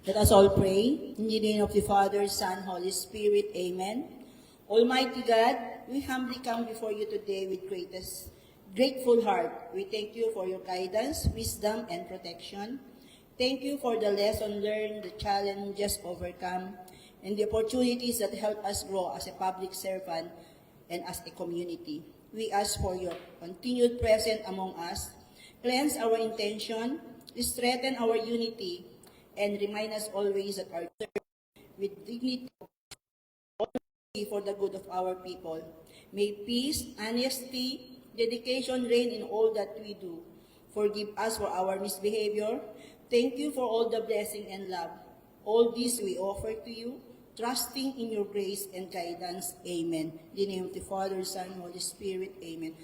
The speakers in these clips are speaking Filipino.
Let us all pray. In the name of the Father, Son, Holy Spirit. Amen. Almighty God, we humbly come before you today with grateful heart. We thank you for your guidance, wisdom, and protection. Thank you for the lesson learned, the challenges overcome, and the opportunities that help us grow as a public servant and as a community. We ask for your continued presence among us, cleanse our intention, strengthen our unity, and remind us always that our service with dignity for the good of our people. May peace, honesty, dedication reign in all that we do. Forgive us for our misbehavior. Thank you for all the blessing and love. All this we offer to you, trusting in your grace and guidance. Amen. In the name of the Father, Son, Holy Spirit. Amen.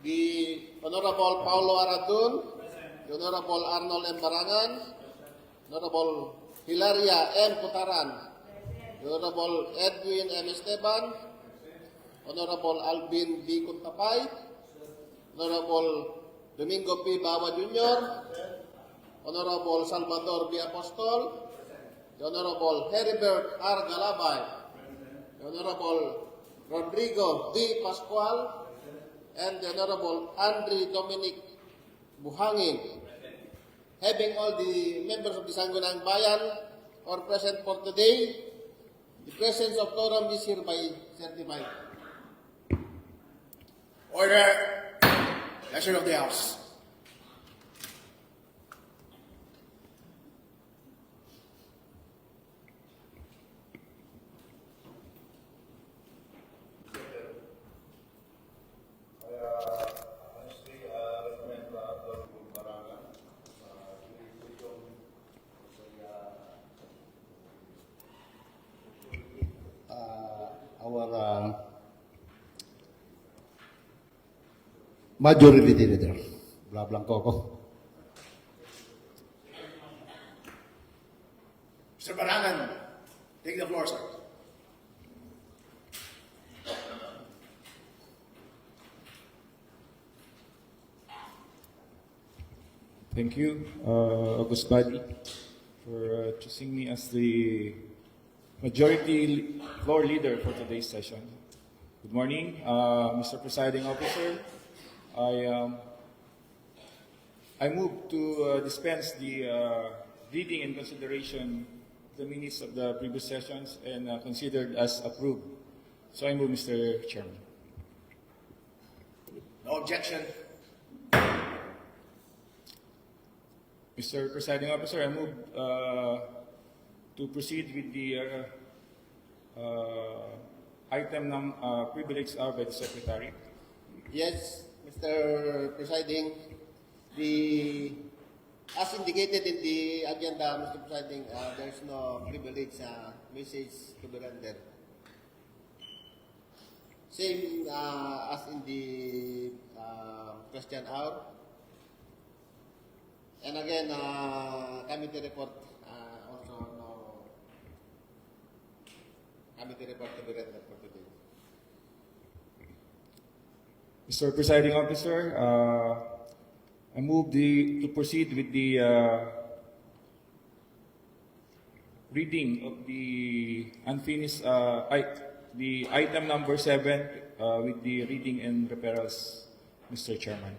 The Honorable Paulo Aradun, the Honorable Arnold M. Barangan, Honorable Hilaria M. Putaran, the Honorable Edwin M. Esteban, Honorable Alvin B. Kuntapay, Honorable Domingo P. Bawa Jr., Honorable Salvador B. Apostol, the Honorable Heribert R. Galabay, the Honorable Rodrigo D. Pascual, and the Honorable Andre Dominic Buhangin. Having all the members of the Sangguniang Bayan are present for today, the presence of quorum is hereby certified. Order. Pleasure of the House. Our majority leader, Blanco ako. Mr. Barangan, take the floor, sir. Thank you, August Badi, for choosing me as the majority floor leader for today's session. Good morning, Mr. Presiding Officer. I move to dispense the reading and consideration of the minutes of the previous sessions and considered as approved. So I move, Mr. Chairman. No objection. Mr. Presiding Officer, I move to proceed with the item privilege by the Secretary. Yes, Mr. Presiding, as indicated in the agenda, Mr. Presiding, there is no privilege message to be rendered. Same as in the question hour. And again, committee report also no committee report to be rendered for today. Mr. Presiding Officer, I move to proceed with the reading of the unfinished, the item number 7 with the reading and referrals, Mr. Chairman.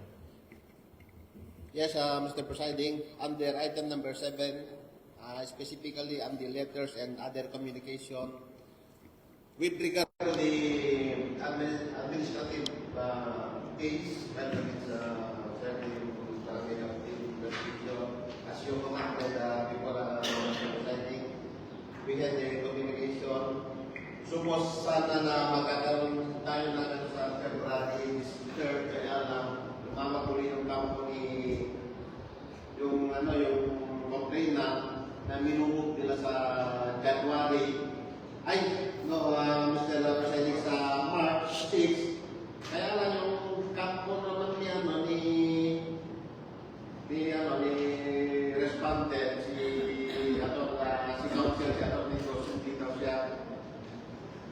Yes, Mr. Presiding, under item number 7, specifically on the letters and other communication, with regard to the administrative case, whether it's certain investigation, as you commented before, Mr. Presiding, we had a communication. Supos sana na magkakaroon tayo na sa February 3rd, kaya lang lumamaguli yung kampo ni yung complainant na minumove nila sa January. Mr. Presiding, sa March 6. Kaya lang yung kampo naman niya ni respondent, si Council, si Atty. Hindi daw siya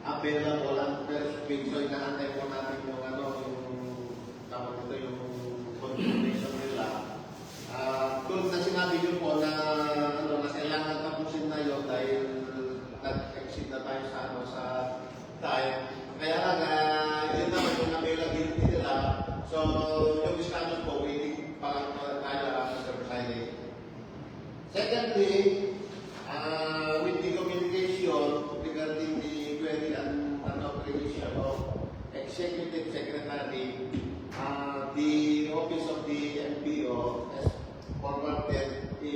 available ang first week. So inaantay po natin yung yung confirmation nila. Tulad na sinabi nyo po na kailangan tapusin na yun dahil nag-exceed na tayo sa time. Kaya lang, yun naman yung availability nila. So, yung discussion po, waiting pa tayo, Mr. Presiding. Secondly, with the communication regarding the query and creation of Executive Secretary, the Office of the MPO has forwarded a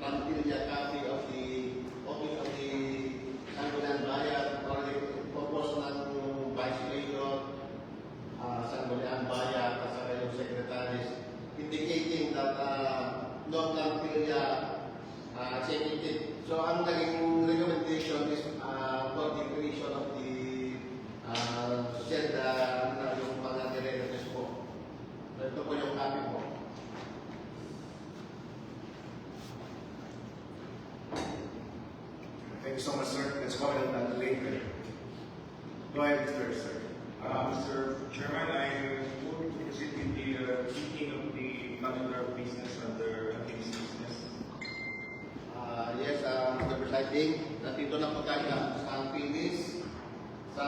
plantilla copy of the Office of the Sangguniang Bayan or the proposal ng Vice Mayor, Sangguniang Bayan, kasama yung secretaries, indicating that no plantilla executive. So ang naging recommendation is for the creation of the said yung mga directors po. Ito po yung copy po. Thank you so much, sir. Let's call it that later. Go ahead, sir. Mr. Chairman, I move to proceed with the reading of the calendar of business under unfinished business. Yes, Mr. Presiding, nandito na po tayo sa unfinished. Sa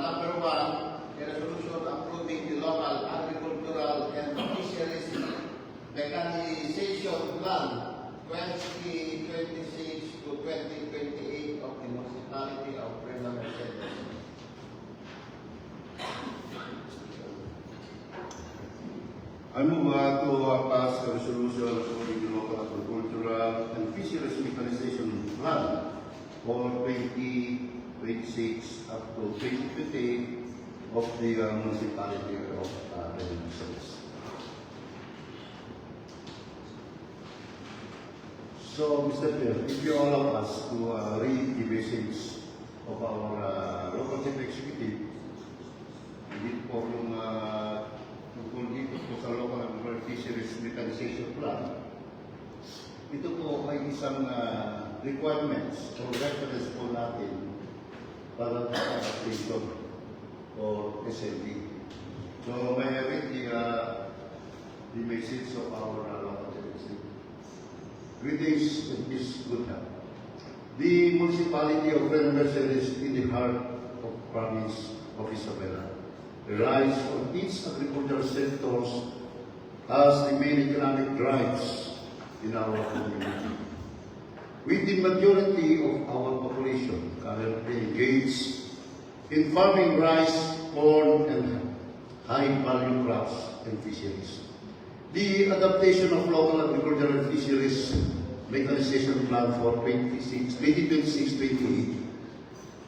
number 1, a resolution approving the local agricultural and fisheries mechanization plan 2026 to 2028 of the municipality of Puebla Mercedes. I move to pass a resolution approving the local agricultural and fisheries mechanization plan for 2026 up to 2028 of the municipality of Mercedes. So, Mr. Chair, if you allow us to read the message of our local chief executive, hindi po yung tungkol dito po sa local agricultural fisheries mechanization plan. Ito po ay isang requirements o reference po natin para sa application or SLD. So, may I read the message of our local chief executive. Greetings and peace, good health. The municipality of Puebla Mercedes in the heart of province of Isabela relies on its agricultural sectors as the main economic drives in our community. With the majority of our population currently engaged in farming rice, corn, and high-value crops and fisheries. The adaptation of local agricultural and fisheries mechanization plan for 2026-2028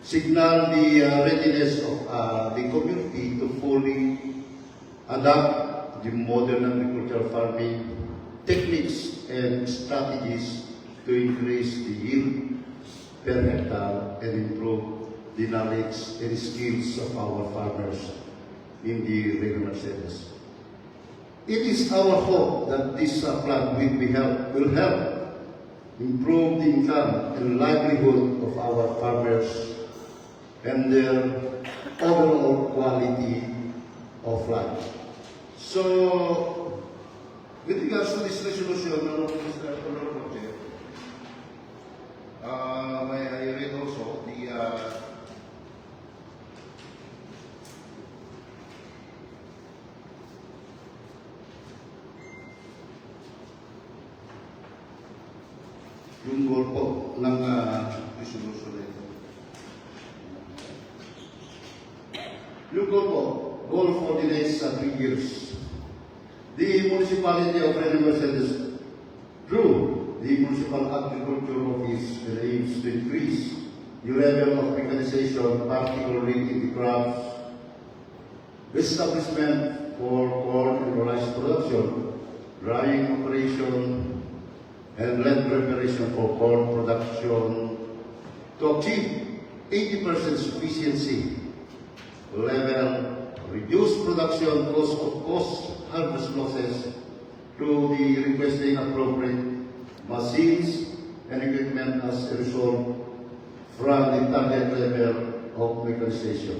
signal the readiness of the community to fully adapt the modern agricultural farming techniques and strategies to increase the yield per hectare and improve the knowledge and skills of our farmers in the regional Mercedes. It is our hope that this plan will help improve the income and livelihood of our farmers and their overall quality offline. So, with regards to this resolution, Honorable Chair, may I read also the yung goal po ng resolution na ito. Yung goal po, goal for the next 3 years. The municipality of Reno Mercedes, through the Municipal Agriculture Office, aims to increase the level of mechanization, particularly in the crops, establishment for corn and rice production, drying operation, and land preparation for corn production to achieve 80% sufficiency level, reduce production cost of harvest losses through the requesting appropriate machines and equipment as a result from the target level of mechanization.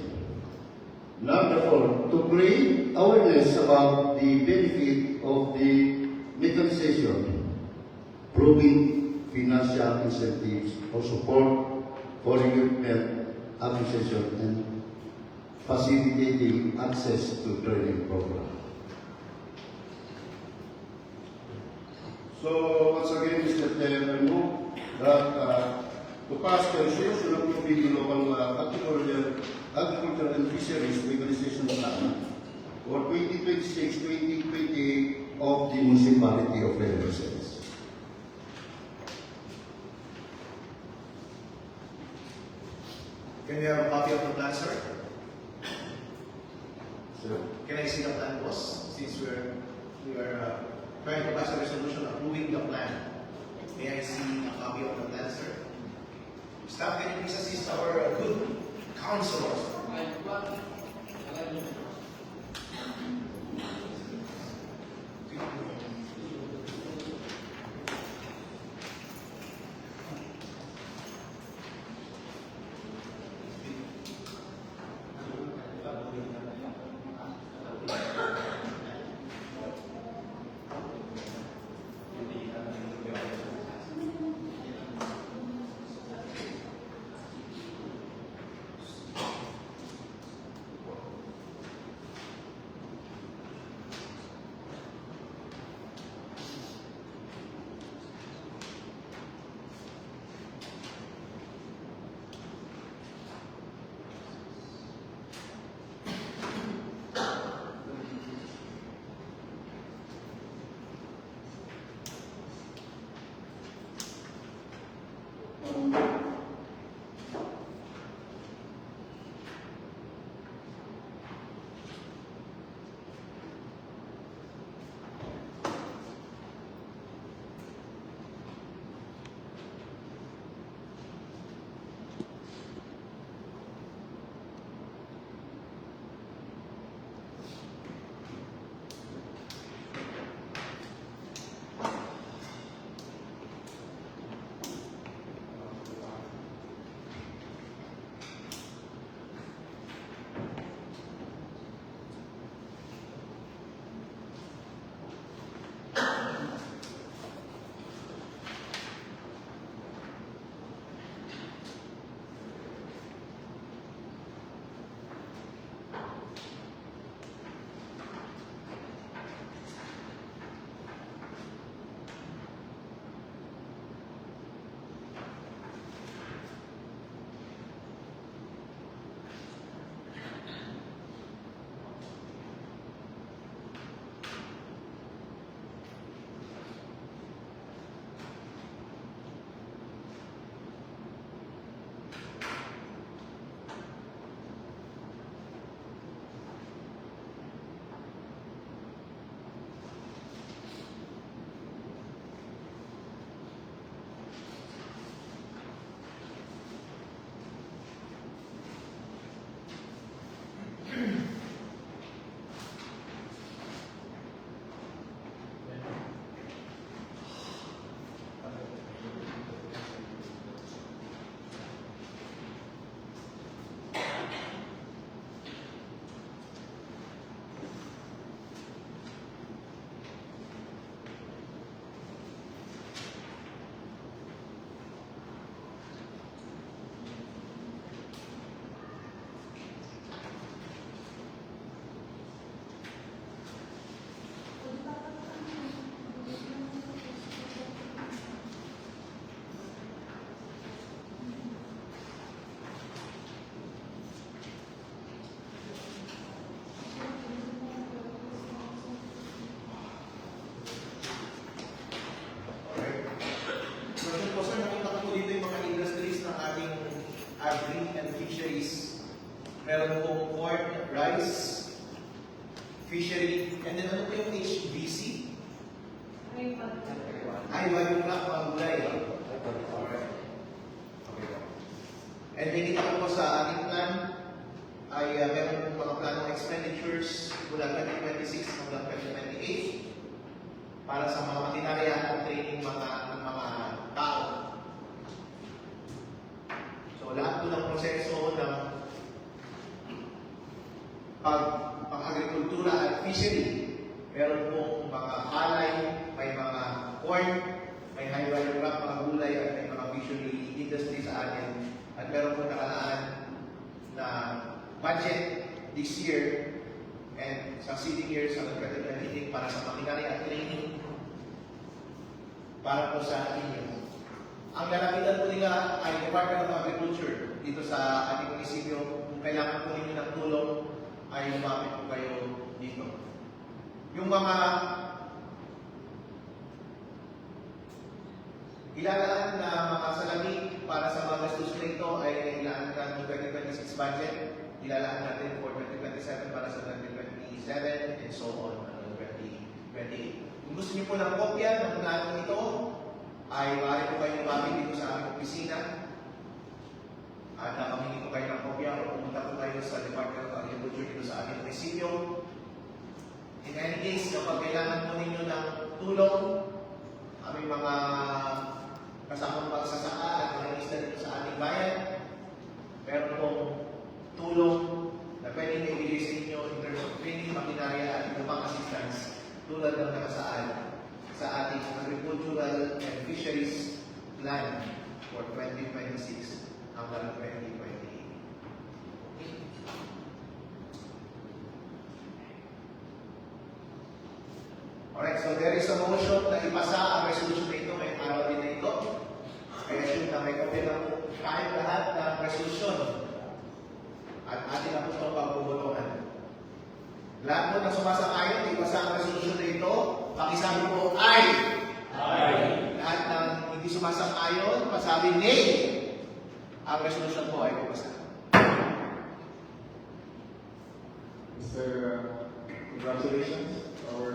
Number 4, to create awareness about the benefit of the mechanization, proving financial incentives or support for equipment acquisition and facilitating access to training program. So once again, Mr. Chair, I move that to pass the resolution approving the local agriculture and fisheries mechanization plan for 2026-2028 of the municipality of Reno Mercedes. Can we have a copy of the plan, sir? So, Can I see the plan, boss? Since we are trying to pass a resolution approving the plan. May I see a copy of the plan, sir? Staff, can you please assist our good counselors? fishery, and then ano po yung HVC? Ay, value crop, pangulay. Alright. Okay po. And nakita ko po sa ating plan, ay meron mga planong expenditures mula 2026 hanggang 2028 para sa mga makinarya at training ng mga tao. So lahat po ng proseso ng pag-agrikultura at fishery, meron pong mga palay, may mga corn, may high value crop, mga gulay, at may mga fishery industry sa atin. At meron pong nakalaan na budget this year and succeeding years hanggang 2028 para sa makinarya at training para po sa inyo. Ang lalapitan po nila ay Department of Agriculture dito sa ating munisipyo. Kung kailangan po ninyo ng tulong, ay lumapit po kayo dito. Yung mga ilalaan na mga salamin para sa mga gastos na ito ay ilaan ng 2026 budget. Ilalaan natin for 2027 para sa 2027 and so on hanggang 2028. Kung gusto niyo po ng kopya ng planong ito, ay maaari po kayo lumapit dito sa aming opisina at nakamingi po kayo ng kopya o pumunta po kayo sa Department of Agriculture dito sa aming munisipyo. In any case, kapag kailangan po ninyo ng tulong, aming mga kasamang pagsasaka at mga isla dito sa ating bayan, meron pong tulong na pwede na ibigay sa inyo in terms of training, makinarya at iba pang assistance tulad ng nakasaad sa ating agricultural and fisheries plan for 2026 hanggang 2028. Alright, so there is a motion na ipasa ang resolution na ito, may araw din na ito. Kaya assume na may kapit na po kahit lahat ng resolution at atin na po itong pagbubutuhan. Lahat po na sumasakayon, ipasa ang resolution na ito, pakisabi po ay. Lahat ng hindi sumasakayon, pasabi nay. Ang resolution po ay pupasa. Mr. Congratulations, our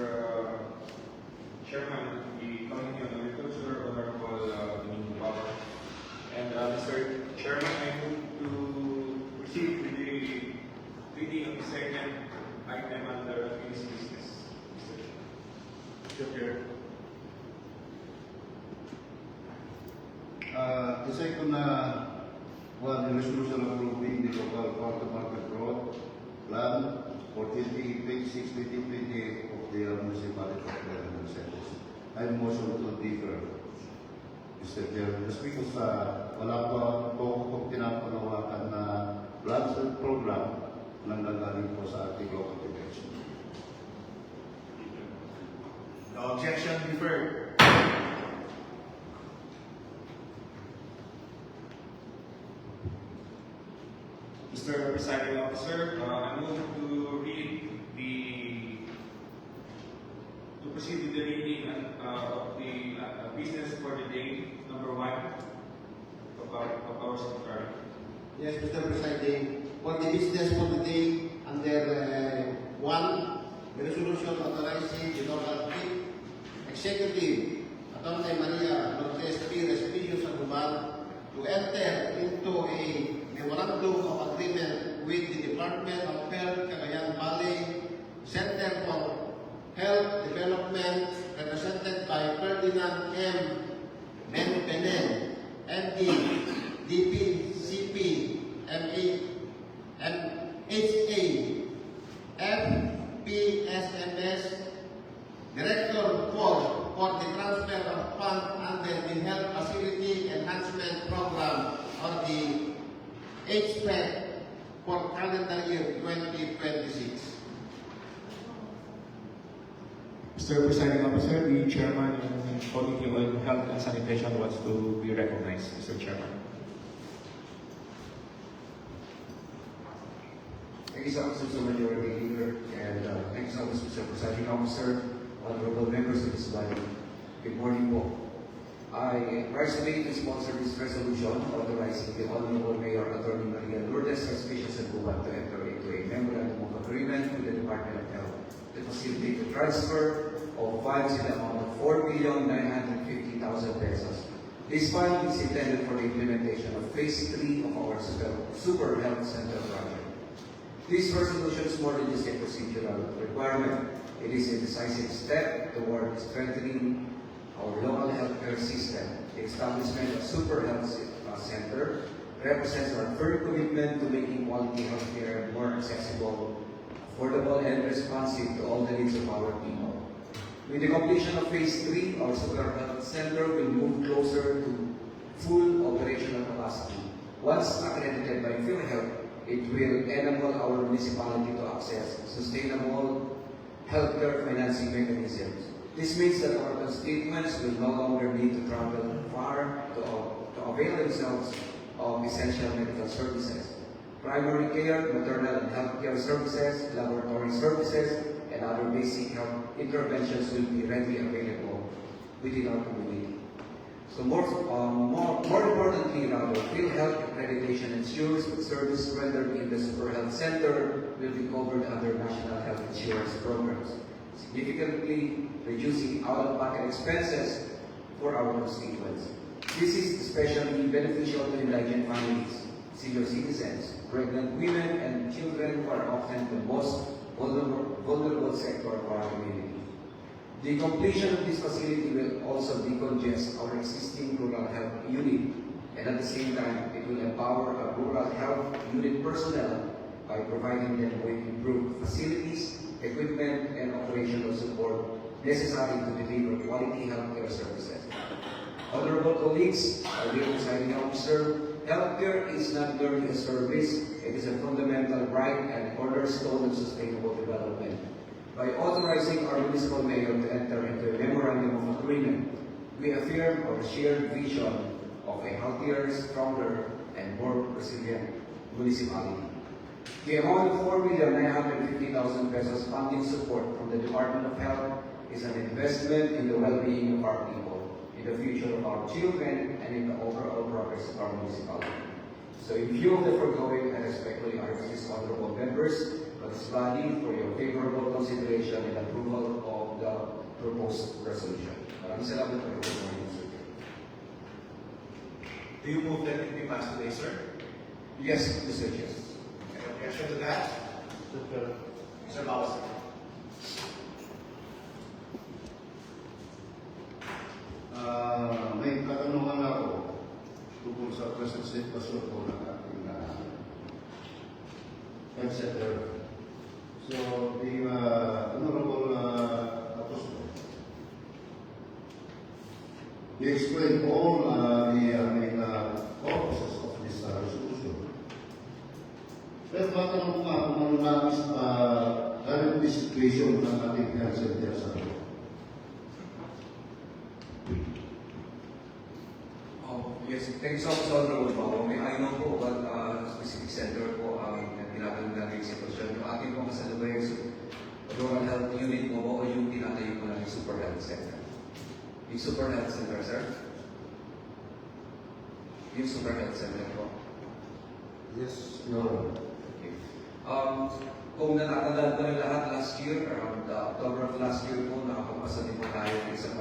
Chairman of the Committee on Agriculture, Honorable Domingo Bauer. And Mr. Chairman, I move to proceed with the reading of the second item under unfinished business. Mr. Chair. The second one, resolution approving the local farm-to-market road plan for 2026-2028 of the municipality of Clarendon Centers. I motion to differ, Mr. Chairman. Just because wala po akong pinapanawakan na plans and program na nanggaling po sa ating local convention. No objection, deferred. Mr. Presiding Officer, I move to proceed with the reading of the business for the day, number 1 of our secretary. Yes, Mr. Presiding, for the business for the day, under 1, the resolution authorizing the local chief executive, Atty. Maria Lourdes P. Respicio Sandoval, to enter into a memorandum of agreement with the Department of Health, Cagayan Valley Center for Health Development, represented by Ferdinand M. Menpenen, MD, DPCP, MHA, FPSMS, Director for the transfer of funds under the Health Facility Enhancement Program, or the HPEC, for calendar year 2026. Mr. Presiding Officer, the Chairman of the Committee on Health and Sanitation wants to be recognized, Mr. Chairman. Thank you so much, Mr. Majority Leader, and thank you so much, Mr. Presiding Officer, honorable members of this body. Good morning po. I personally sponsor this resolution authorizing the Honorable Mayor Atty. Maria Lourdes Respicio Sandoval to enter into a memorandum of agreement with the Department of Health to facilitate the transfer of funds in the amount of 4,950,000 pesos. This fund is intended for the implementation of Phase 3 of our Super Health Center project. This resolution is more than just a procedural requirement. It is a decisive step toward strengthening our local healthcare system. The establishment of Super Health Center represents our firm commitment to making quality healthcare more accessible, affordable, and responsive to all the needs of our people. With the completion of Phase 3, our Super Health Center will move closer to full operational capacity. Once accredited by PhilHealth, it will enable our municipality to access sustainable healthcare financing mechanisms. This means that our constituents will no longer need to travel far to avail themselves of essential medical services. Primary care, maternal and healthcare services, laboratory services, and other basic health interventions will be readily available within our community. So more importantly, rather, PhilHealth accreditation ensures that service rendered in the Super Health Center will be covered under national health insurance programs, significantly reducing out-of-pocket expenses for our constituents. This is especially beneficial to indigent families, senior citizens, pregnant women, and children who are often the most vulnerable sector of our community. The completion of this facility will also decongest our existing rural health unit, and at the same time, it will empower our rural health unit personnel by providing them with improved facilities, equipment, and operational support necessary to deliver quality healthcare services. Honorable colleagues, our dear presiding officer, healthcare is not merely a service, it is a fundamental right and cornerstone of sustainable development. By authorizing our municipal mayor to enter into a memorandum of agreement, we affirm our shared vision of a healthier, stronger, and more resilient municipality. The amount of 4,950,000 pesos funding support from the Department of Health is an investment in the well-being of our people, in the future of our children, and in the overall progress of our municipality. So in view of the foregoing, I respectfully urge these honorable members of this body for your favorable consideration and approval of the proposed resolution. Maraming salamat po. Do you move that it be passed today, sir? Yes, Mr. Chair. Any objection to that? Mr. Bawas. May katanungan ako tungkol sa present sitwasyon po ng ating health center. So, the Honorable Apostol, he explained all the purposes of this resolution. Pero matanong ko nga kung ano nais current situation ng ating health center sa Yes, thanks so much, Honorable Pao. I know po about specific center po ang ginagawa natin sitwasyon. Yung ating po kasalubay rural health unit po o yung tinatayo po natin Super Health Center. Yung Super Health Center, sir? Yung Super Health Center po. Yes, Your Honor. Okay. Kung natatandaan po yung lahat last year, around October of last year po, nakapagpasa din po tayo sa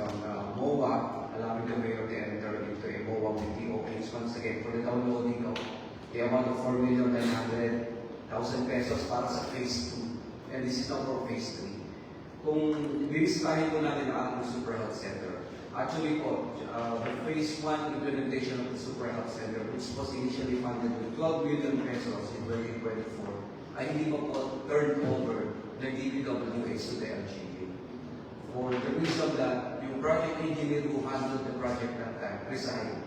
MOA. Allowing the mayor to enter into a MOA with TOPs once again for the downloading of the amount of 4,900,000 pesos para sa Phase 2. And this is not for Phase 3. Kung bibisitahin po natin ang ating Super Health Center, actually po, the Phase 1 implementation of the Super Health Center, which was initially funded with 12 million pesos in 2024, ay hindi po turned over ng DPWH to the LGU. For the reason that yung project engineer who handled the project that time resigned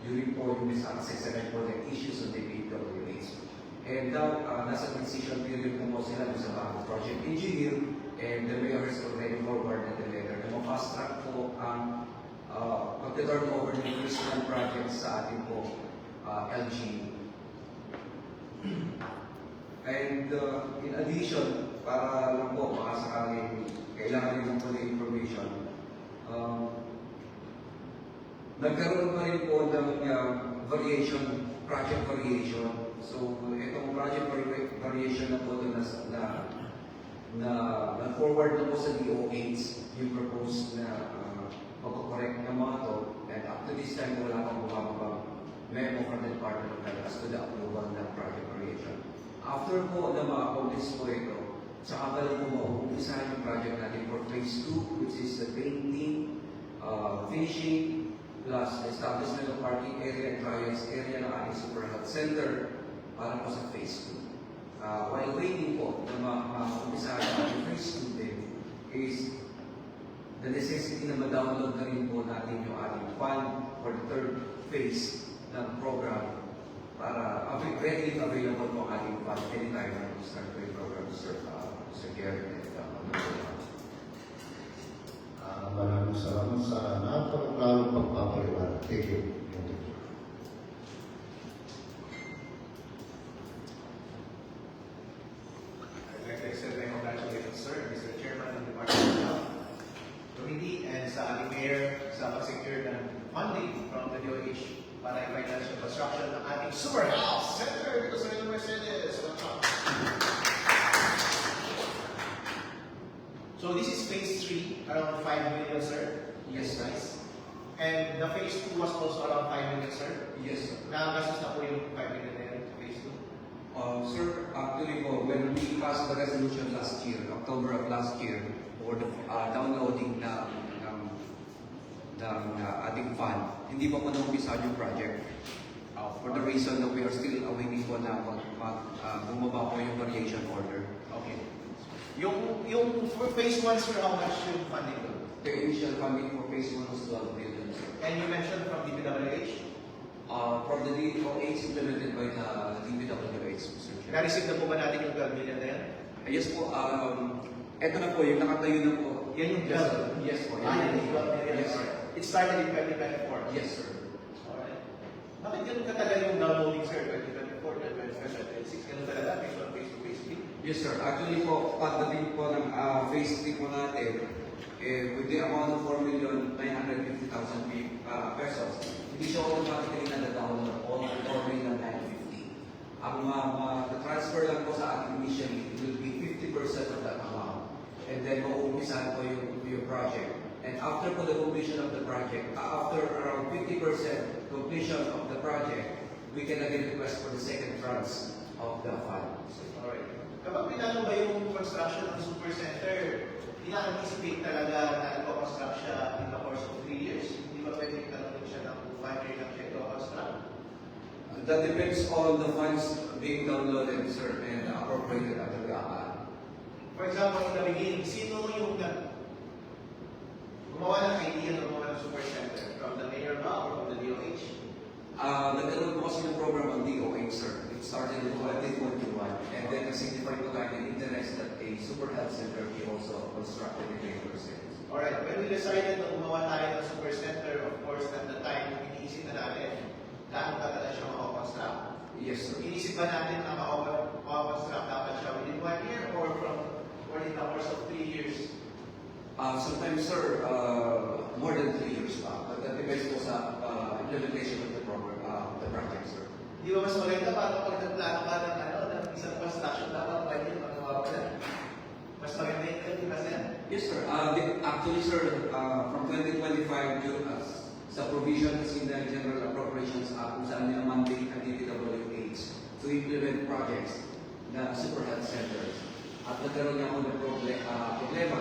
during po yung mis-access for the issues of the DPWH. And now, nasa transition period po sila sa bagong project engineer, and the mayor has already forwarded the letter na ma-fast track po ang pag-turn over ng first one project sa ating po LGU. And in addition, para lang po, baka sakaling kailangan rin po ng information, nagkaroon pa rin po ng variation, project variation. So, itong project variation na po na nag-forward na po sa DOH yung proposed na pagkukorek ng mga to, and up to this time wala pang bumababang memo from the Department of Health as to the approval ng project variation. After po na ma-accomplish po ito, saka pala po mauumpisahan yung project natin for phase 2, which is the painting, finishing, plus establishment of parking area and trials area ng ating super health center para po sa phase 2. While waiting po na ma-umpisahan ang ating phase 2 din is the necessity na ma-download na rin po natin yung ating fund for the third phase ng program para readily available po ang ating fund anytime na start po yung program, Sir Gary and Maraming salamat sa napakaklarong pagpapaliwanag. Thank you. I'd like to extend my congratulations, sir, Mr. Chairman ng Department of Health Committee, and sa ating Mayor sa pag-secure ng funding from the DOH para i-financial construction ng ating Super Health Center dito sa Manila, Mercedes. So this is phase 3, around 5 million, sir? Yes, Nice. And the phase 2 was also around 5 million, sir? Yes, sir. Nakagastos na po yung 5 million na yun sa phase 2? Sir, actually po, when we passed the resolution last year, October of last year, for the downloading ng ating fund, hindi pa po na-umpisa yung project. For the reason that we are still awaiting po na bumaba po yung variation order. Okay. Yung for phase 1, sir, how much yung funding doon? The initial funding for phase 1 was 12 billion, sir. And you mentioned from DPWH, From the DOH implemented by the DPWH, Mr. Chair. na-receive na po ba natin yung 12 million na yan? Yes po, eto na po, yung nakatayo na po. Yan yung Yes, sir. 12? Yes po. Ah, yan yung 12 million. Yes, sir. It started in 2024? Yes, sir. Alright. Bakit ganun katagal yung downloading, sir? 2024, 2025, 2026? Ganun talaga? Phase 1, phase 2, phase 3? Yes, sir. Actually po, pagdating po ng phase 3 po natin, with the amount of 4,950,000 pesos, hindi siya automatically na-download all 4,950,000. Ang transfer lang po sa ating initially, it will be 50% of that amount. And then mauumpisahan po yung project. And after po the completion of the project, after around 50% completion of the project, we can again request for the second tranche of the fund. Alright. Kapag pinano ba yung construction ng super center, ina-anticipate talaga na ito-construct siya in the course of 3 years? Hindi ba pwede itanong siya ng 5 years lang siya ito-construct? That depends on the funds being downloaded, sir, and appropriated under the For example, in the beginning, sino yung gumawa ng idea na gumawa ng super center? From the mayor ba or from the DOH? Nagkaroon po kasi ng program ng DOH, sir. It started in 2021, and then nasignify po tayo ng interest that a super health center be also constructed in Lagos City. Alright, when we decided na gumawa tayo ng super center, of course, at the time, iniisip na natin gaano katagal siya makakonstruct. Yes, sir. Inisip ba natin na makakonstruct dapat siya within 1 year or in the course of 3 years? Sometimes, sir, more than 3 years pa. But that depends po sa implementation of the program, the project, sir. Di ba mas maganda para pag nagplano ka ng isang construction dapat 1 year magawa ka na? Mas maganda yung di ba sir? Yes, sir. Actually, sir, from 2025 June, sa provisions in the General Appropriations Act, kung saan nila mandate ang DPWH to implement projects na super health centers. At nagkaroon niya ako ng problema,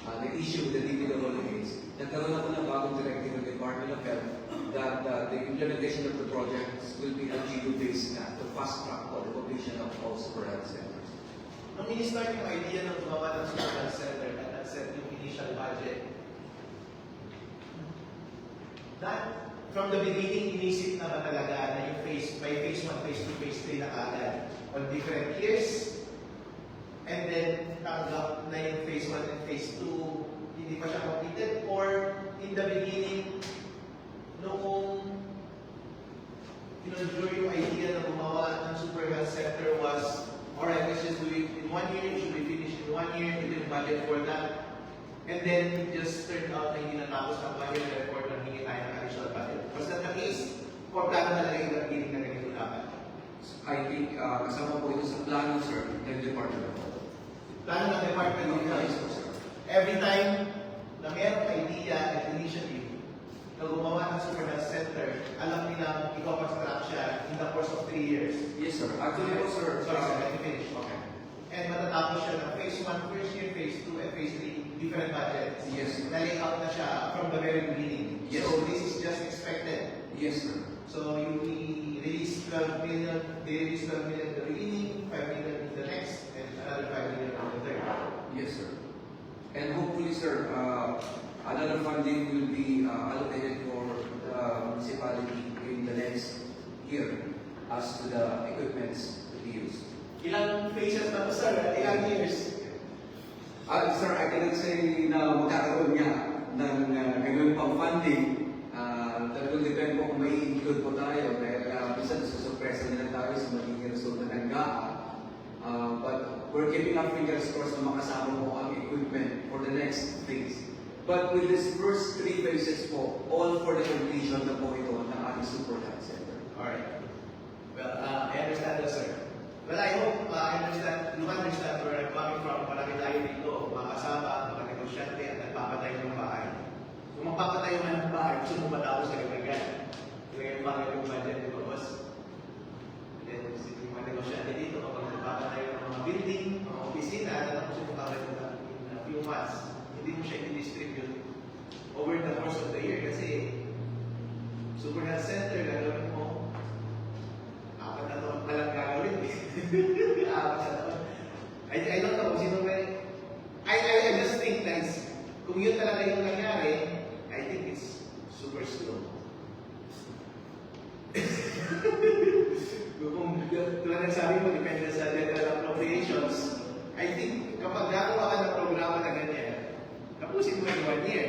nag-issue with the DPWH. Nagkaroon ako ng bagong directive ng Department of Health that the implementation of the projects will be LGU-based na to fast-track the completion of all super health centers. Nung ini-start yung idea ng gumawa ng super health center at nag-set yung initial budget, that from the beginning, inisip na ba talaga na yung by phase 1, phase 2, phase 3 na kaagad on different years? And then, tanggap na yung phase 1 and phase 2, hindi pa siya completed? Or in the beginning, noong tinonjure yung idea na gumawa ng super health center was, alright, let's just do it in 1 year, it should be finished in 1 year, we didn't budget for that. And then, it just turned out na hindi natapos ng 1 year, therefore, nanghingi tayo ng additional budget. Was that the case? Or plano talaga yung beginning na ganito dapat? I think kasama po ito sa plano, sir, ng Department of Health. plano ng Department of Health. Every time na mayroong idea and initiative na gumawa ng Super Health Center, alam nilang i-construct siya in the course of 3 years. Yes, sir. Actually po, sir. Sorry, sir, let me finish. Okay. And matatapos siya ng phase 1, first year, phase 2, and phase 3, different budgets. Yes, sir. Na-lay out na siya from the very beginning. Yes. So this is just expected. Yes, sir. So you release 12 million, they release 12 million in the beginning, 5 million in the next, and another 5 million in the third. Yes, sir. And hopefully, sir, another funding will be allocated for the municipality in the next year as to the equipments to be used. Ilang phases na po, sir? Ilang years? Sir, I cannot say na magkakaroon niya ng ganun pang funding. Talagang depend po kung may include po tayo dahil minsan nasusurpresa nila tayo sa magiging resulta ng GAA. But we're keeping our fingers crossed na makasama po ang equipment for the next phase. But with this first 3 phases po, all for the completion na po ito ng ating Super Health Center. Alright. Well, I understand that, sir. Well, I hope you understand where I'm coming from. Marami tayo dito, mga kasama, mga negosyante, at nagpapatayo ng bahay. Kung magpapatayo man ng bahay, gusto mo matapos sa gagawin. Kaya yung bagay yung budget, di ba, boss? Then, yung mga negosyante dito, kapag nagpapatayo ng mga building, mga opisina, natapos yung bagay in a few months, hindi mo siya i-distribute over the course of the year kasi Super Health Center, gagawin mo, apat na taon pa lang gagawin eh. Apat na taon. I don't know kung sino may... I just think that kung yun talaga yung nangyari, I think it's super slow. Kung tulad ng sabi mo, depende sa general appropriations, I think kapag gagawa ka ng programa na ganyan, tapusin mo in 1 year.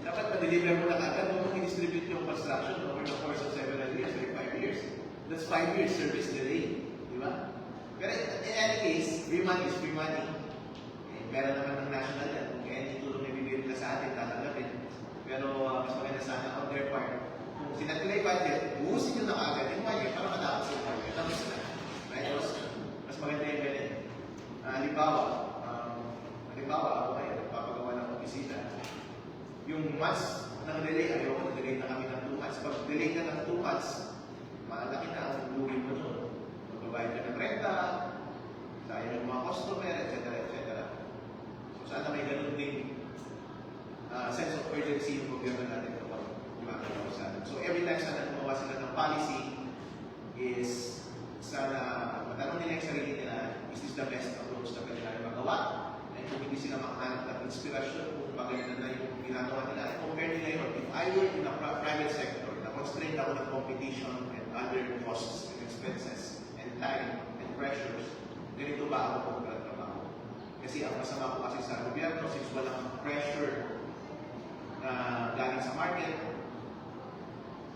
Dapat ma-deliver mo na kagad mo i-distribute yung construction over the course of several years, like 5 years. That's 5 years service delay. Di ba? Pero in any case, free money is free money. Eh, meron naman ng national yan. Kung any tulong na bibigyan nila sa atin, tatanggapin. Pero mas maganda sana on their part. Kung sinatulay budget, buhusin nyo na kagad yung 1 year para matapos yung 1 year. Tapos na. Right? Mas maganda yung ganyan. Halimbawa, ako ngayon, nagpapagawa ng opisina. Yung months ng delay, ayoko, nag-delay na kami ng 2 months. Pag delay na ng 2 months, malaki na ang lugi mo doon. Magbabayad ka ng renta, sayang yung mga customer, etc. etc. So sana may ganun ding sense of urgency yung gobyerno natin kapag gumagalaw sa atin. So every time sana gumawa sila ng policy is sana matanong nila yung sarili nila, is this the best approach na kailangan magawa? And kung hindi sila makahanap ng inspirasyon kung maganda na yung ginagawa nila, compare nila yun. If I were in a private sector, na-constrained ako ng competition and other costs and expenses and time and pressures, ganito ba ako kung trabaho? Kasi ang masama ko kasi sa gobyerno, since walang pressure na galing sa market,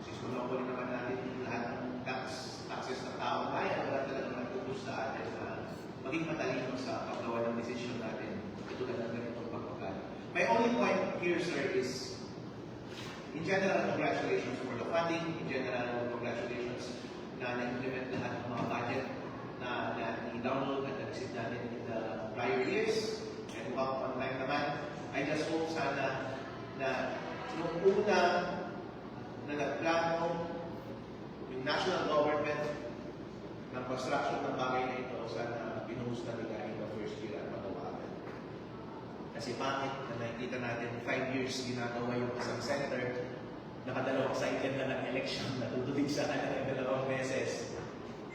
since monopoly naman natin lahat ng taxes ng taong bayan, wala talagang nagtutus sa atin na maging matalino sa paggawa ng desisyon natin tulad ng ganitong pagpapagano. My only point here, sir, is in general, congratulations for the funding. In general, congratulations na na-implement lahat ng mga budget na i-download at na-receive natin in the prior years. And on time naman, I just hope sana na nung una na nagplano yung national government ng construction ng bagay na ito, sana pinuhos na nila in the first year at patawagan. Kasi bakit na nakikita natin 5 years ginagawa yung isang center, nakadalawang cycle na ng election, natutubig sa kanya ng 2 meses,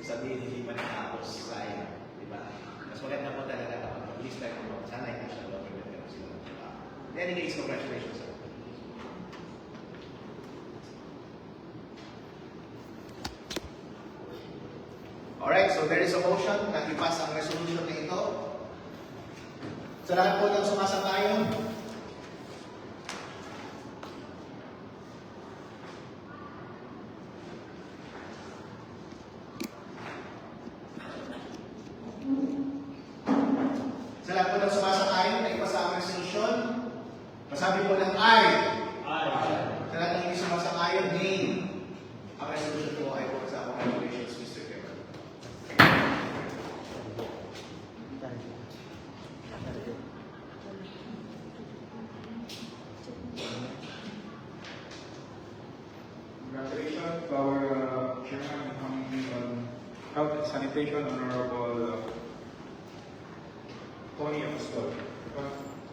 sabihin hindi pa natapos, sayang, di ba? Mas maganda po talaga kapag at-least tayo kung sana yung national government pero sila. In any case, congratulations, sir. Alright, so there is a motion na ipas ang resolution na ito. Sa lahat po ng sumasang-ayon, sa lahat po ng sumasang-ayon na ipasa ang resolution, masabi po ng aye. Sa lahat ng hindi sumasang-ayon, nay. Ang resolution po ay po sa congratulations, Mr. Chairman. presentation, Honorable Tony Apostol.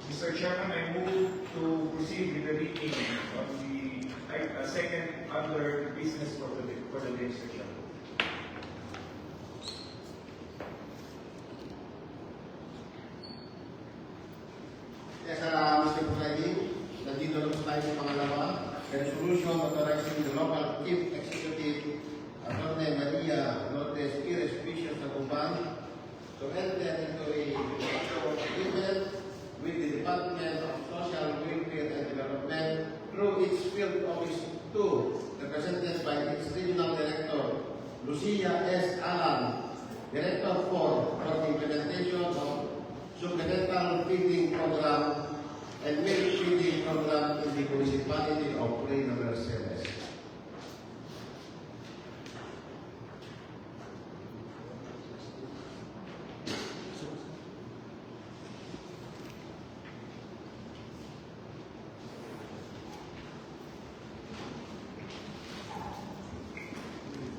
Mr. Chairman, I move to proceed with the reading of the second under business for the day session. Yes, Mr. Presiding, nandito na po tayo sa pangalawa. Resolution authorizing the local chief executive, Atty. Maria Lourdes Pires Bishop Taguban, to enter into a contractual agreement with the Department of Social Welfare and Development through its field office 2, represented by its regional director, Lucia S. Alan, Director 4, for the implementation of supplemental feeding program and milk feeding program in the municipality of Reyna Mercedes.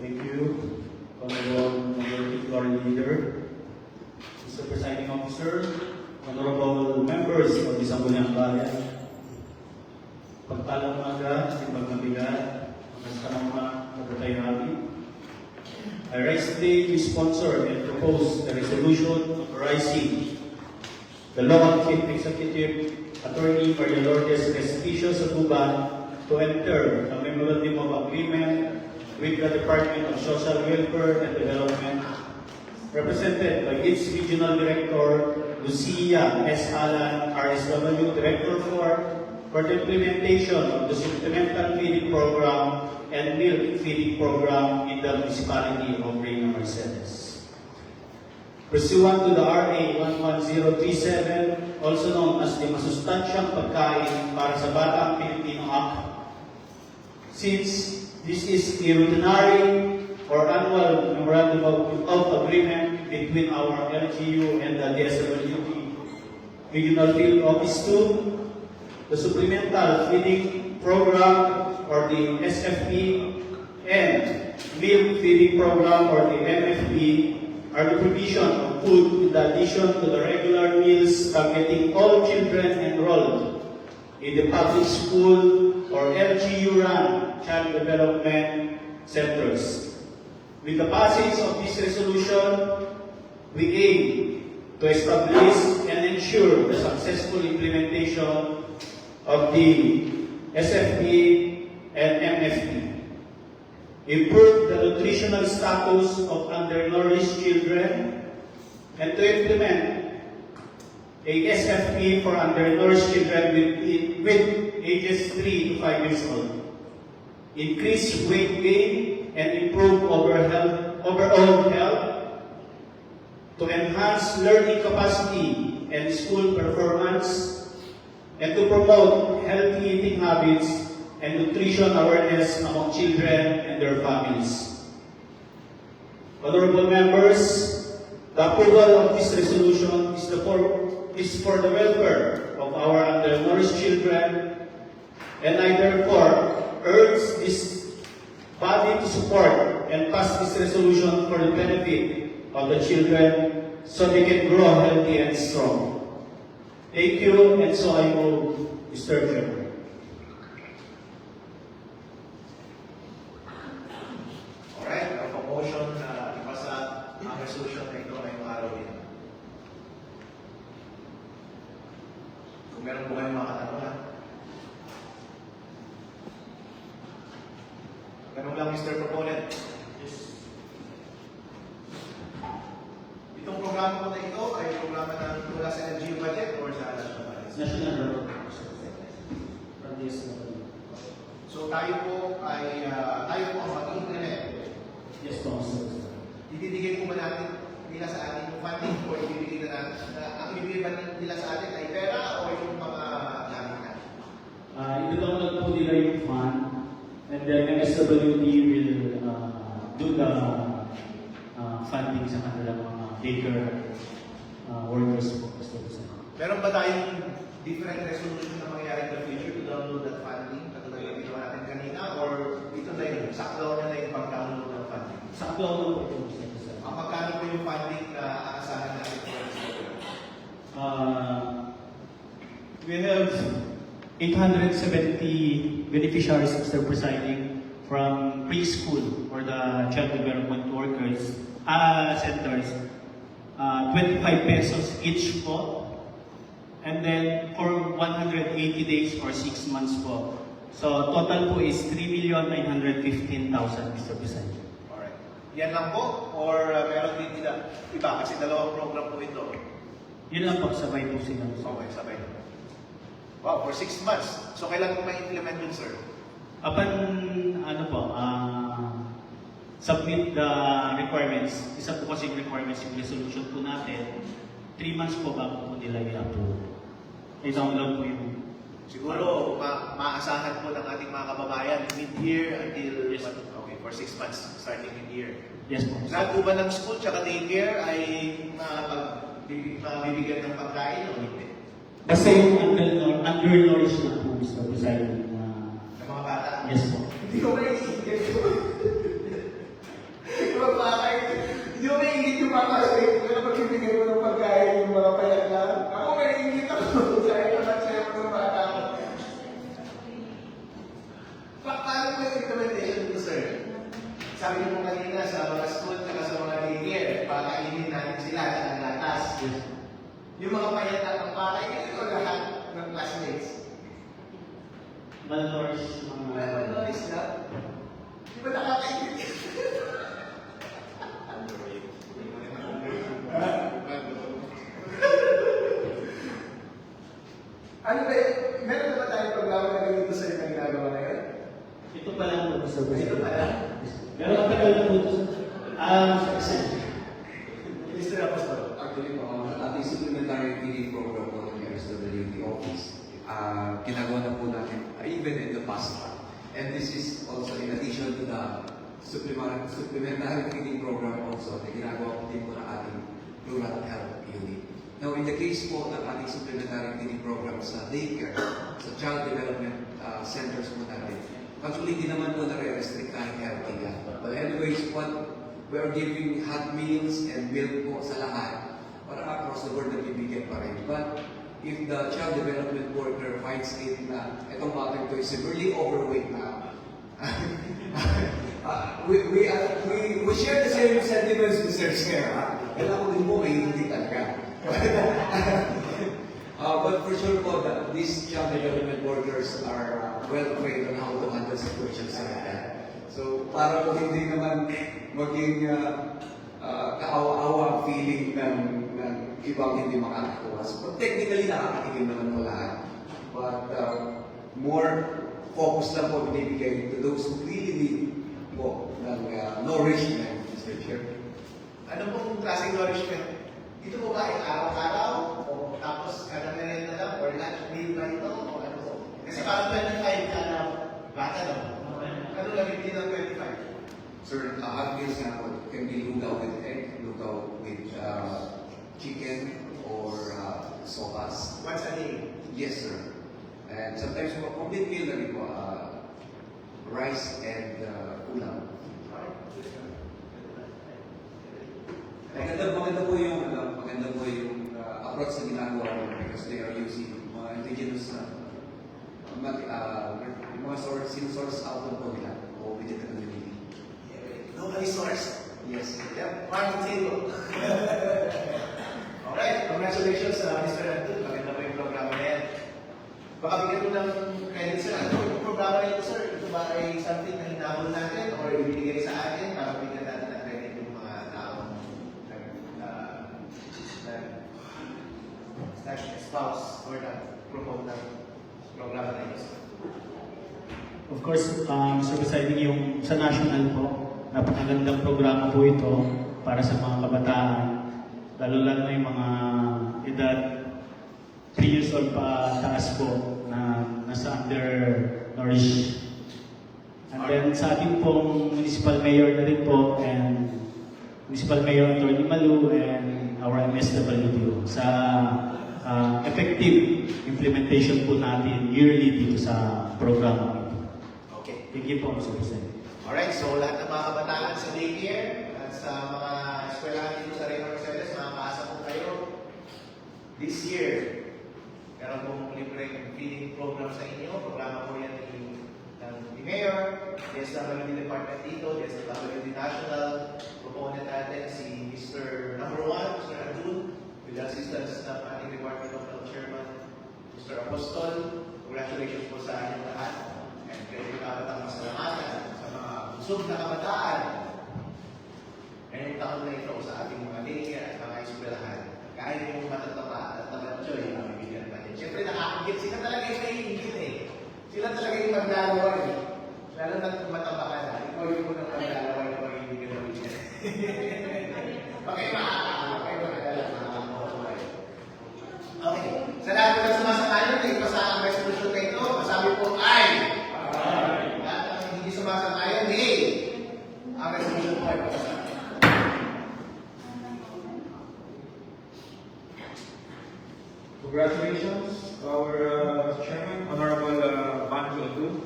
Thank you, Honorable Majority Floor Leader, Mr. Presiding Officer, Honorable Members of the Sangguniang Bayan, pagpalang umaga, timbang mabigat, magkasta ng mga kagatay namin. I rise today to sponsor and propose the resolution authorizing the local chief executive, Attorney Maria Lourdes Respicio Taguban, to enter a memorandum of agreement with the Department of Social Welfare and Development, represented by its Regional Director, Lucia S. Alan, RSW Director 4, for the implementation of the supplemental feeding program and milk feeding program in the municipality of Reyna Mercedes. Pursuant to the RA 11037, also known as the Masustansyang Pagkain para sa Batang Pilipino Act, since this is a routinary or annual memorandum of agreement between our LGU and the DSWD Regional Field Office 2, the Supplemental Feeding Program or the SFP and Milk Feeding Program or the MFP are the provision of food in addition to the regular meals targeting all children enrolled in the public school or LGU-run child development centers. With the passage of this resolution, we aim to establish and ensure the successful implementation of the SFP and MFP, improve the nutritional status of undernourished children, and to implement a SFP for undernourished children with ages 3 to 5 years old, increase weight gain and improve overall health, to enhance learning capacity and school performance, and to promote healthy eating habits and nutrition awareness among children and their families. Honorable members, the approval of this resolution is for the welfare of our undernourished children, and I therefore urge this body to support and pass this resolution for the benefit of the children so they can grow healthy and strong. Thank you, and so I move, Mr. Chairman. Alright, ang motion na ipasa ang resolution na ito ngayong araw din. Kung meron po kayong mga katanungan. Ganun lang, Mr. Proponent. Yes. Itong programa po na ito ay programa na mula sa LGU budget or sa national budget? National From this So tayo po ang mag-implement. yes, Mr. Ibibigay po ba natin nila sa atin yung funding o ibibigay na natin? Ang ibibigay ba nila sa atin ay pera o yung mga gamit natin? Ito po nila yung fund, and then MSWD will do the funding sa kanilang mga daycare workers po. Meron ba tayong different resolution na mangyayari in the future to download that funding? Katulad yung ginawa natin kanina? Or ito na yun? Sakto na yung pag-download ng funding? Sa upload po ito, Mr. Ang magkano po yung funding na aasahan natin for this program? We have 870 beneficiaries, Mr. Presiding, from preschool or the child development workers centers. 25 pesos each po. And then for 180 days or 6 months po. So total po is 3,915,000, Mr. President. Alright. Yan lang po? Or meron din iba? Kasi dalawang program po ito. Yun lang po, sabay po sila. Okay, sabay. Wow, for 6 months. So kailan po ma-implement yun, sir? Upon ano po, submit the requirements. Isa po kasing requirements yung resolution po natin. 3 months po bago po nila i-approve. I-download po yung... Siguro, maasahan po ng ating mga kababayan mid-year until... Yes. Okay, for 6 months, starting mid-year. Yes po. Lahat po ba ng school tsaka daycare ay mabibigyan ng pagkain o hindi? Basta yung undernourished na po, Mr. President. Ng mga bata? Yes po. Hindi ko maiingit yung mga pakain. Hindi ko maiingit yung mga kasi kaya magbibigay mo ng pagkain yung mga payat lang. Ako maiingit ako dahil naman sa'yo ng bata ko. Paano mo yung implementation dito, sir? Sabi mo kanina sa mga school at sa mga daycare, pakainin natin sila sa latas. Yung mga payat at ang pakain, ito lahat ng classmates. Malnourished mga... Malnourished na? Di ba nakakaingit? Ano ba meron na ba tayong programa na ganito sa na ginagawa ngayon? Ito pa lang po, Mr. President. Ito pa lang? Pero ang tagal na po ito. Mr. Apostol. Actually, ating supplementary feeding program po ng MSWD office, ginagawa na po natin even in the past month. And this is also in addition to the supplementary feeding program also na ginagawa po din po ng ating rural health unit. Now, in the case po ng ating supplementary feeding program sa daycare, sa child development centers po natin, actually, di naman po nare-restrict kahit healthy yan. But anyways, what we are giving hot meals and milk po sa lahat para across the board na bibigyan pa rin. But if the child development worker finds it na itong bata ito is severely overweight na, we share the same sentiments, Mr. Chair. Kailangan ko din po may hindi talaga. But for sure po that these child development workers are well trained on how to handle situations like that. So para po hindi naman maging kaawa-awa feeling ng ibang hindi makakakuwas. But technically nakakatingin naman po lahat. But more focus lang po binibigay to those who really need po ng nourishment, Mr. Chair. Ano pong klaseng nourishment? Ito po ba ay araw-araw? O tapos kada merenda lang? Or lunch meal ba ito? O ano po? Kasi parang 25 kada bata no? Ano gamitin ng 25? Sir, hot meals nga po can be lugaw with egg, lugaw with chicken, or sopas. Once a day? Yes, sir. And sometimes po, complete meal na rin po, rice and ulam. Maganda po yung approach na ginagawa mo because they are using mga indigenous mga source out po nila o within the community. Locally sourced? Yes. Yep, farm table. Alright, congratulations Mr. Anton. Maganda po yung programa na yan. Baka bigyan mo ng credit sir. Ano yung programa na ito sir? Ito ba ay something na hinabol natin or ibinigay sa atin para bigyan natin ng credit yung mga taong spouse or promote ng programa na ito. Of course, Mr. Presiding, yung sa national po, napakagandang programa po ito para sa mga kabataan, lalo-lalo na yung mga edad 3 years old pa taas po na nasa undernourished. And then sa ating pong municipal mayor na rin po and municipal mayor Atty. Malu and our MSWDO sa effective implementation po natin yearly dito sa programa ito. Okay. Thank you po, Mr. President. Alright, so lahat ng mga kabataan sa daycare, At sa mga eskwelahan dito sa Reyna Mercedes, makakaasa po kayo. This year, meron pong libreng feeding program sa inyo. Programa po yan ni Mayor, DSWD Department dito, DSWD National. Proponent natin si Mr. Number 1, Mr. Adun, with the assistance ng ating Department of Health Chairman, Mr. Apostol. Congratulations po sa inyong lahat. And pwede dapat ang masalamatan sa mga busog na kabataan. Ngayong taon na ito sa ating mga linya at mga eskwelahan. Kahit yung matatapa at tabatsoy ang bibigyan natin. Siyempre nakakagit. Sila talaga yung naiingit eh. Sila talaga yung maglalawan eh. Lalo na kung mataba ka na. Ikaw yung unang maglalawan na magiging ng bibigyan. Okay. Sa lahat ng sumasakayon, ipasa ang resolution na ito. Masabi po ay. Lahat ng hindi sumasakayon, hey. Ang resolution po ay ipasa. Congratulations, our Chairman, Honorable Banjo Adun.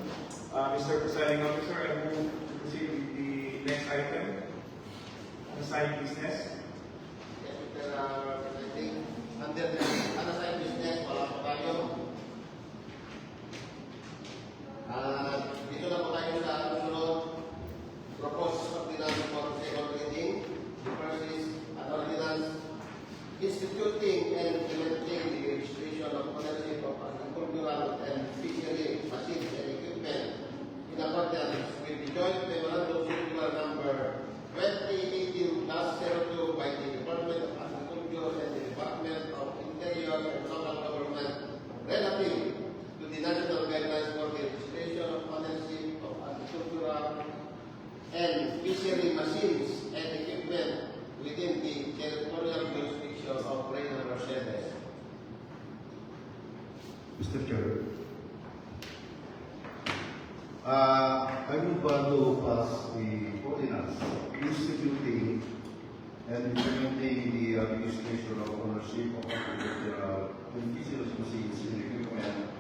Mr. Presiding Officer, I move to proceed with the next item, unassigned business. Yes, Mr. Presiding, under the unassigned business, wala po tayo. Dito na po tayo sa susunod. Proposed ordinance for second reading. The first is an ordinance instituting and implementing the registration of ownership of agricultural and fishery machines and equipment in accordance with the joint memorandum circular number 2018-02 by the Department of Agriculture and the Department of Interior and Local Government relative to the national guidelines for the registration of ownership of agricultural and fishery machines and equipment within the territorial jurisdiction of Reyna Mercedes. Mr. Chair, I move to pass the ordinance instituting and implementing the administration of ownership of agricultural and fisheries machines and equipment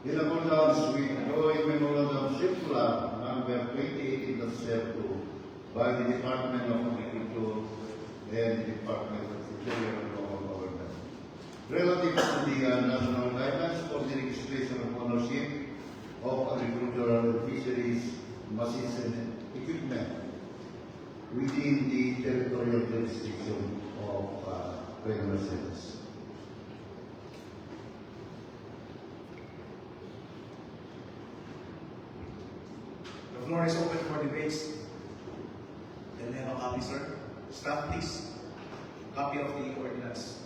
in accordance with Joint Memorandum Circular number 2018-02 by the Department of Agriculture and the Department of Interior and Local Government relative to the national guidelines for the registration of ownership of agricultural and fisheries machines and equipment within the territorial jurisdiction of Reyna Mercedes. The floor is open for debates. Can we have a copy, sir? Staff, please. Copy of the ordinance.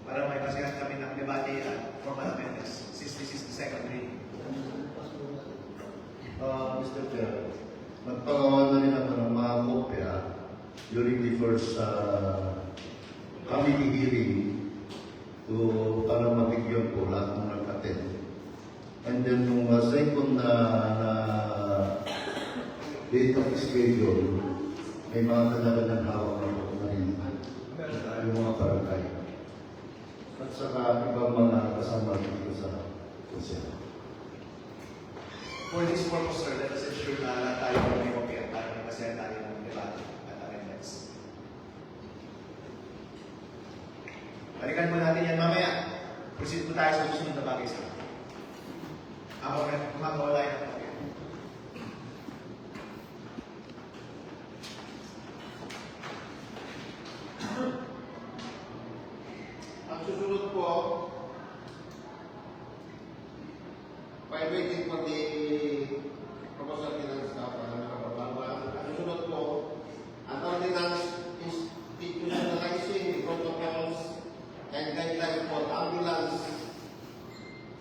Para may basihan kami ng debate at formal amendments since this is the second reading. Mr. Chair, nagpagawa na rin ako ng mga kopya during the first committee hearing para mabigyan ko lahat ng nag-attend. And then nung second na date of schedule, may mga kanya-kanyang hawak na po na rin yung mga barangay. At saka ibang mga kasama dito sa konsel. For this purpose, sir, let us ensure na lahat tayo may kopya para mabasihan tayo ng debate at amendments. Balikan po natin yan mamaya. Proceed po tayo sa susunod na bagay, sir. Ako na kumagawa tayo ng kopya. Ang susunod po, while waiting for the proposal finance staff ang susunod po, an ordinance institutionalizing the protocols and guidelines for ambulance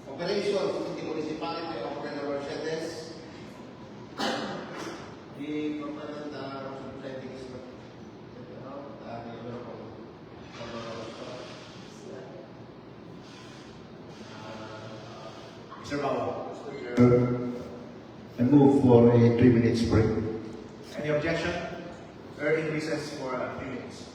operations in the municipality of Reyna Mercedes. The proponent presiding is Mr. Bawa. I move for a 3 minutes break. Any objection? Early recess for 3 minutes.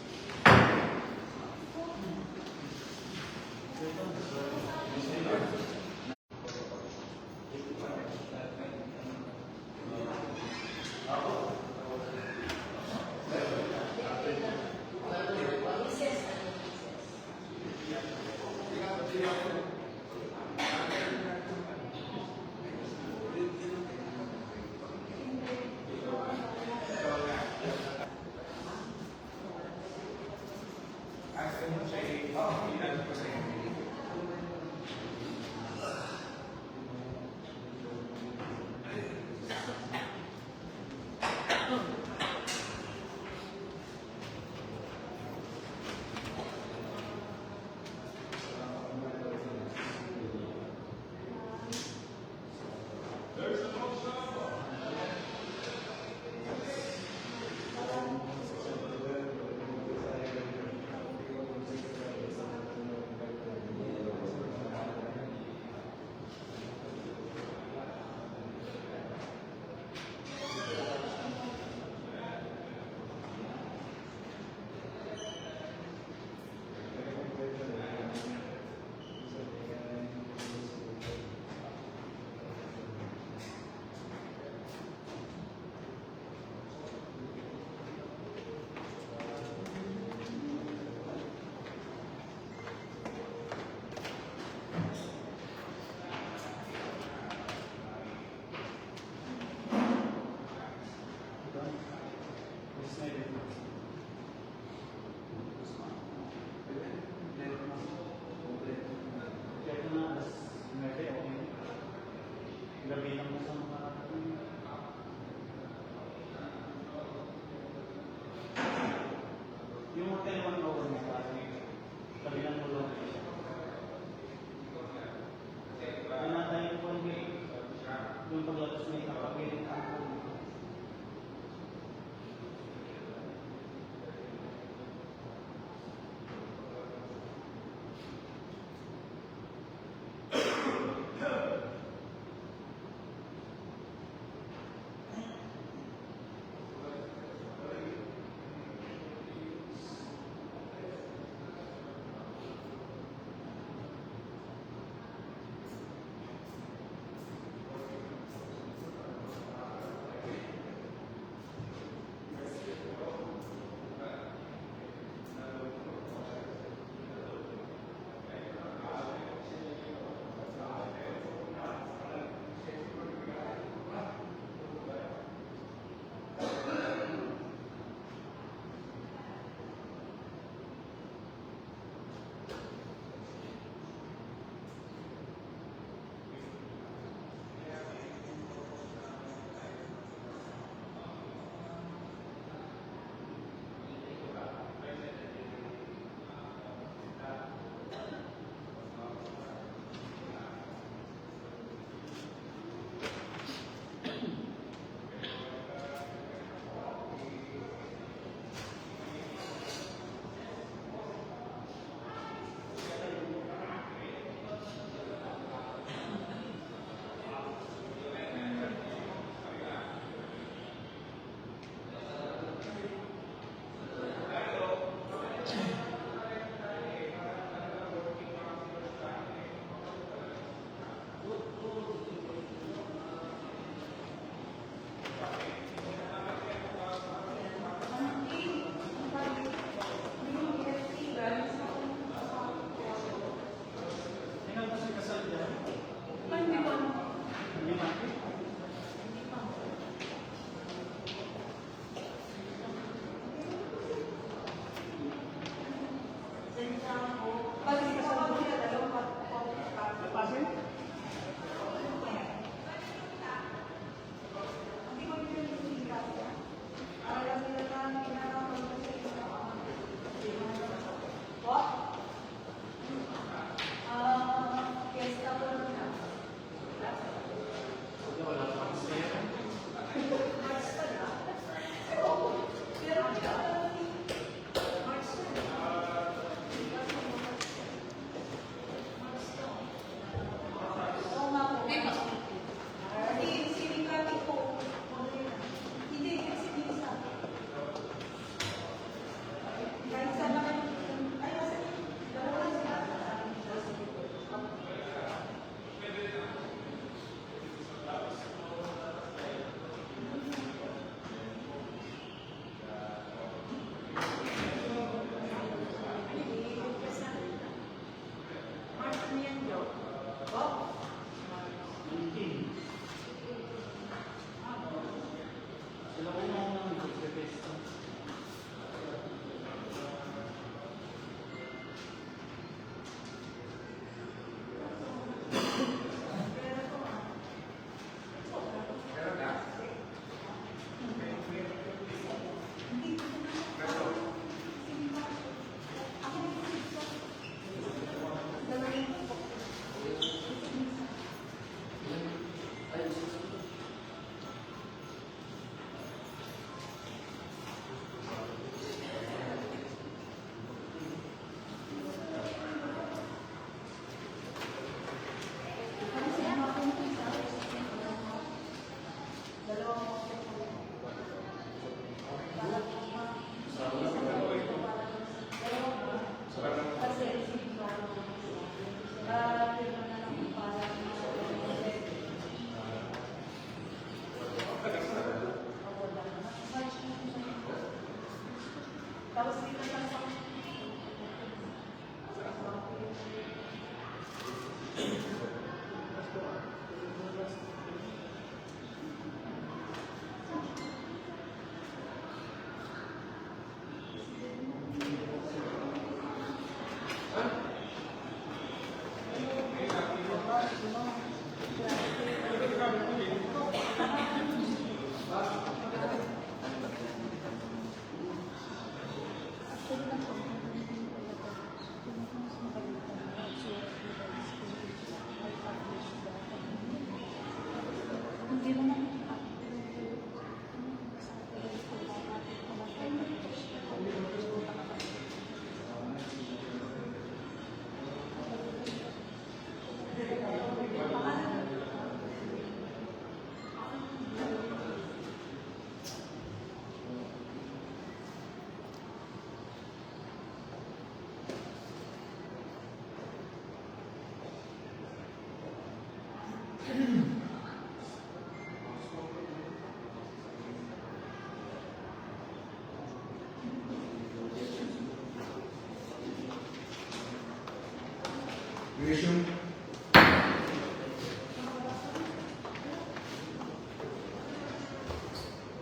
Resume.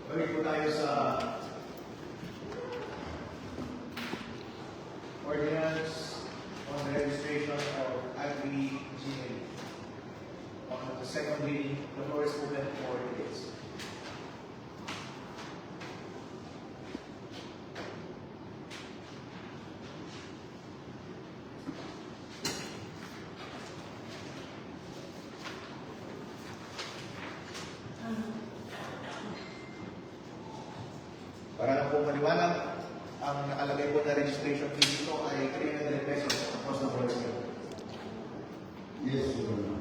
Balik po tayo sa ordinance on the registration of agri-engineering. On the second reading, the floor is open for debates. Para lang po maliwanag, ang nakalagay po na registration fee dito ay 300 pesos across the board. Yes, Your Honor.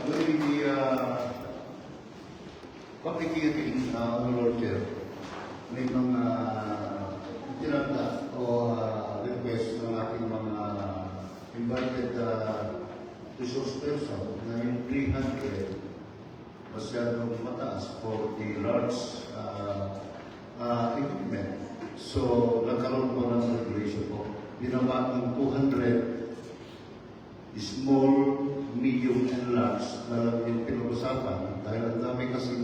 During the public hearing, Lord Chair, may mga tinatna o request ng ating mga invited resource person na yung 300 masyadong mataas for the large equipment. So, nagkaroon po ng regulation po. Binaba ng 200 small, medium, and large na lang yung pinag-usapan. Dahil ang dami kasi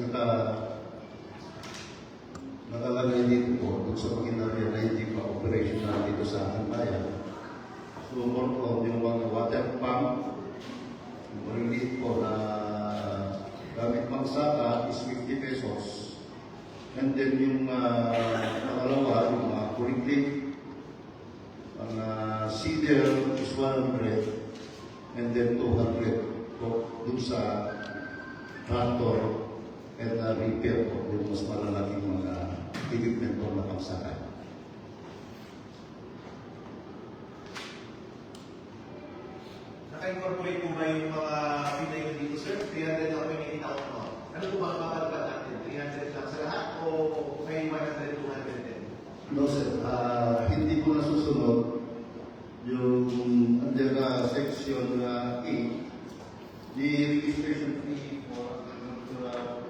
nakalagay dito po dun sa makinarya na hindi pa operational dito sa ating bayan. So, more on yung mga water pump, yung maliliit po na gamit pangsaka is 50 pesos. And then yung pangalawa, yung mga curriculum, ang cedar is 100 and then 200 po dun sa tractor and repair po yung mas malalaking mga equipment po na pangsaka. Naka-incorporate po ba yung mga pinay nyo dito, sir? 300 na kami may tao mo. Ano po ba ang kapalipad natin? 300 lang sa lahat o may 100, 200 din? No sir, hindi ko nasusunod yung under section A, the registration fee for agricultural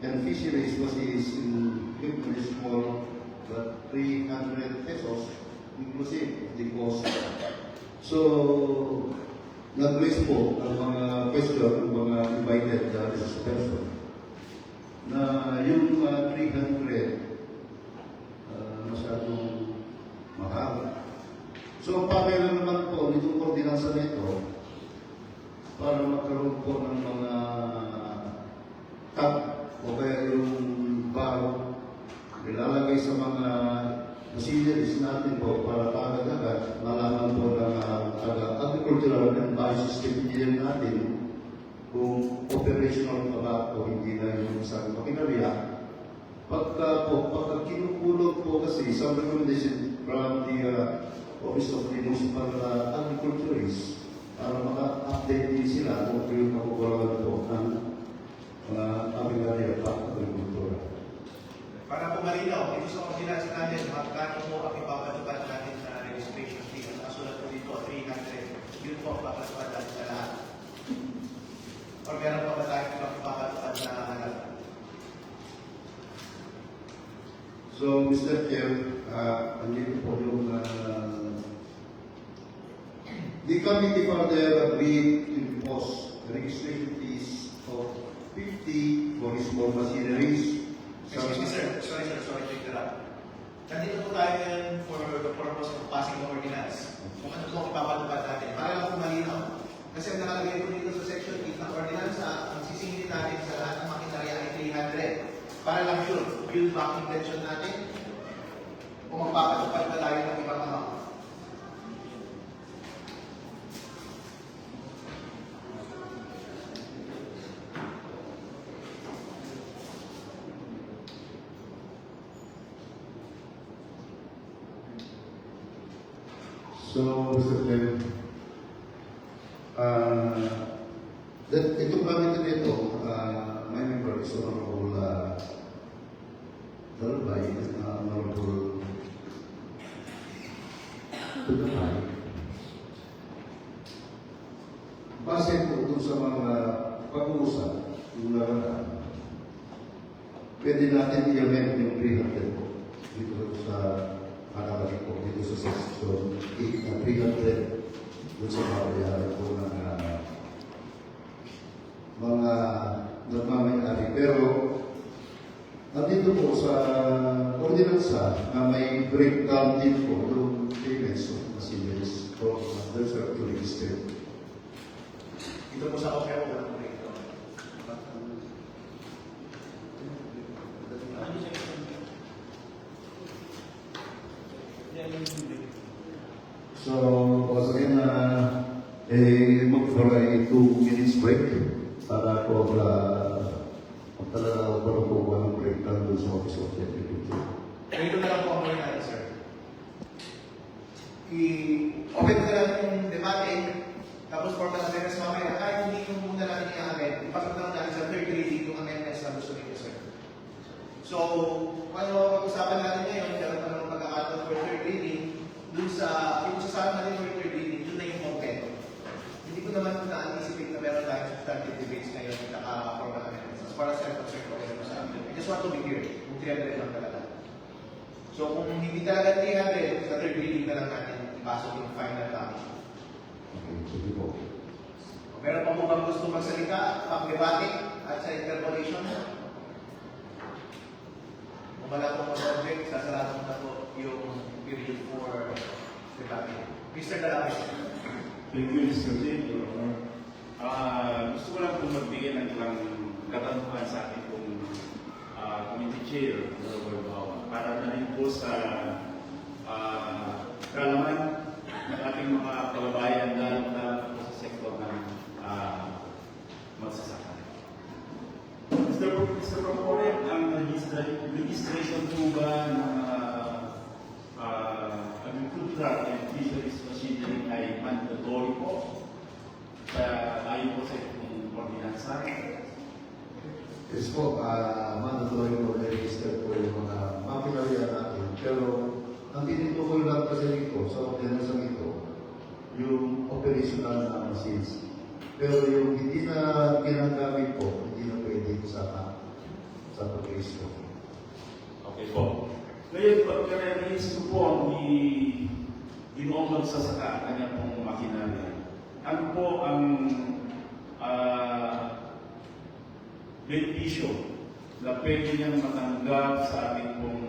and fisheries was is included small but 300 pesos inclusive of the cost. So, nag-raise po ang mga question ng mga invited resource person na yung 300 masyadong mahal. So, ang pakailan naman po nitong ordinansa na ito para magkaroon po ng mga tap o kaya yung bar ilalagay sa mga machineries natin po para tagad-agad malaman po ng agricultural and biosystem engineering natin kung operational pa ba o hindi na yung isang makinarya. Pagka kinukulog po kasi some recommendation from the Office of the Municipal Agriculturist para maka-update din sila kung yung kakukulangan po ng mga abigarya pa agrikultura. Para po malinaw, dito sa ordinance natin, magkano po ang ipapatupad natin sa registration fee? Ang nasulat po dito, 300. Yun po ang ipapatupad natin sa lahat. Or meron pa ba tayong ipapatupad na halaga? So, Mr. Chair, andito po yung The committee further agreed to impose registration fees of 50 for small machineries. Excuse me, sir. Sorry to interrupt. Nandito po tayo ngayon for the purpose of passing the ordinance. Kung ano po ang ipapatupad natin. Para lang po malinaw. Kasi ang nakalagay po dito sa section 8 ng ordinance, ang sisingilin natin sa lahat ng makinarya ay 300. Para lang sure, build back intention natin. Kung magpapatupad pa tayo ng ibang amount. So, Mr. Chair, itong committee nito, my member is Honorable Dalbay, Honorable Tudamay. Base po ito sa mga pag-uusap, yung nakaraan, pwede natin i-amend yung 300 po dito sa nakalagay po dito sa section 8 na 300 doon sa babayaran po ng mga nagmamayari. Pero nandito po sa ordinansa na may breakdown din po yung payments of machineries for those are to register. Dito po sa kopya po ng breakdown. So, once again, look for a 2 minutes break para po talaga para po ng breakdown doon sa Office of the Agriculture. Ganito na lang po ang gawin natin, sir. I-open na lang yung debate, tapos for panaberes mamaya, kahit hindi yung muna natin i-amend, ipagkakang natin sa third reading yung amendments na gusto nito, sir. So, ano pag-usapan natin ngayon, kaya pa naman pagkakataon for third reading, dun sa, yung usasahan natin for third reading, dun na yung content. Hindi ko naman na-anticipate na meron tayong substantive debates ngayon at naka-formal amendments. As far as I'm concerned, okay naman sa amin. I just want to be clear, kung 300 lang talaga. So, kung hindi talaga 300, sa third reading na lang natin ipasok yung final copy. Okay, sige po. Meron pa mo bang gusto magsalita, pang-debate at sa interpolation? Kung wala pong mag-object, sasarado mo na po yung period for debate. Mr. Dalawis. Thank you, Mr. Chair, Your Honor. Gusto ko lang po magbigay ng ilang katanungan sa ating pong committee chair, Honorable Bawa, para na rin po sa kalaman ng ating mga kababayan lalo po sa sektor ng magsasaka. Mr. Proponent, ang registration po ba ng agricultural and fisheries machinery ay mandatory po sa ayon po sa itong ordinansa? Yes po, mandatory po na-register po yung mga makinarya natin. Pero, ang tinutukoy lang kasi dito, sa ordinansa ito, yung operational na machines. Pero yung hindi na ginagamit po, hindi na pwede sa pag-register. Okay po. Ngayon, pagka-release ko po ang ginoong magsasaka ang kanya pong makinarya, ano po ang benepisyo na pwede niyang matanggap sa ating pong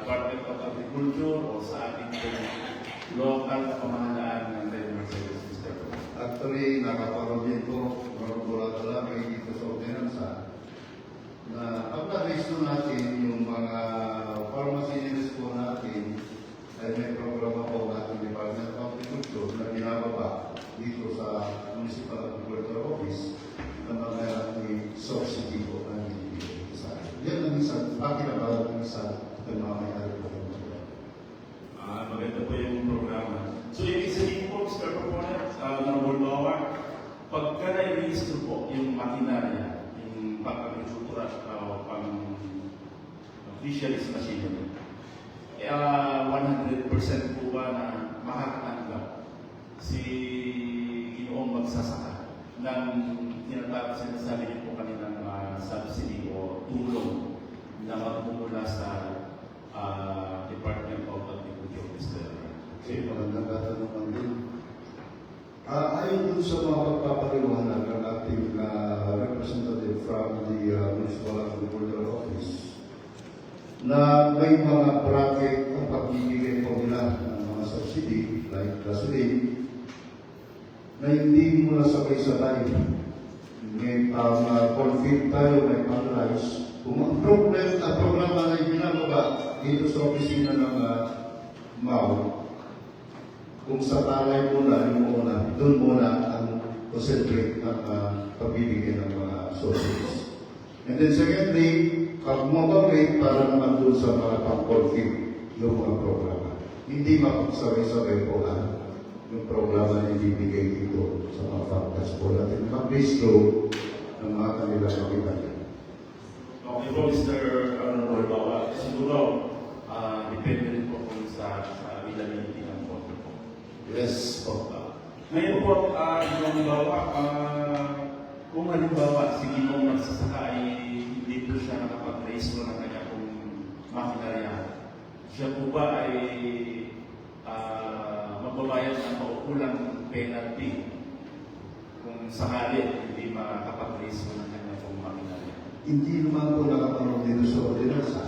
Department of Agriculture o sa ating pong local na pamahalaan ng Federal Service System? Actually, nakapagod din po, marunong talaga dito sa ordinansa, na pagka-register natin yung mga pharmacies po natin, ay may programa po ng ating Department of Agriculture na binababa dito sa Municipal Agriculture Office na mga subsidy po na binibigay sa atin. Yan ang isang, bakit na ng isang pagmamayari po. Maganda po yung programa. So, ibig sabihin po, Mr. Proponent, Honorable Bawar, pagka na-register po yung makinarya, yung pang-agricultura o pang-fisheries machinery, 100% po ba na makakatanggap si Ginoong magsasaka ng tinatawag sinasabi niyo po kaninang subsidy o tulong na magmumula sa Department of Agriculture, Mr. Kasi magandang katanungan din. Ayon dun sa mga pagpapaliwanag ng ating representative from the Municipal Agricultural Office, na may mga bracket ang pagbibigay po nila ng mga subsidy, like gasoline, na hindi mo nasabay-sabay. May conflict tayo, may pang-rice. Kung ang programa na ibinababa dito sa opisina ng MAU, kung sa palay muna, yung muna, doon muna ang concentrate ng pagbibigay ng mga sources. And then secondly, pag mababay para naman doon sa mga pang-conflict yung mga programa. Hindi mapagsabay-sabay po yung programa na ibibigay dito sa mga factors po natin. Mag-base ng mga kanilang kapitan. Okay po, Mr. Honorable Bawa. Siguro, depende rin po kung sa availability ng boto po. Yes po. Ngayon po, yung Bawa, kung halimbawa, sige mong nagsasaka ay hindi po siya nakapag-raise mo ng kanya kung makinarya. Siya po ba ay magbabayad ng maukulang penalty kung sakali hindi makapag-raise mo ng kanya kung makinarya? Hindi naman po nakapanong dito sa ordinansa.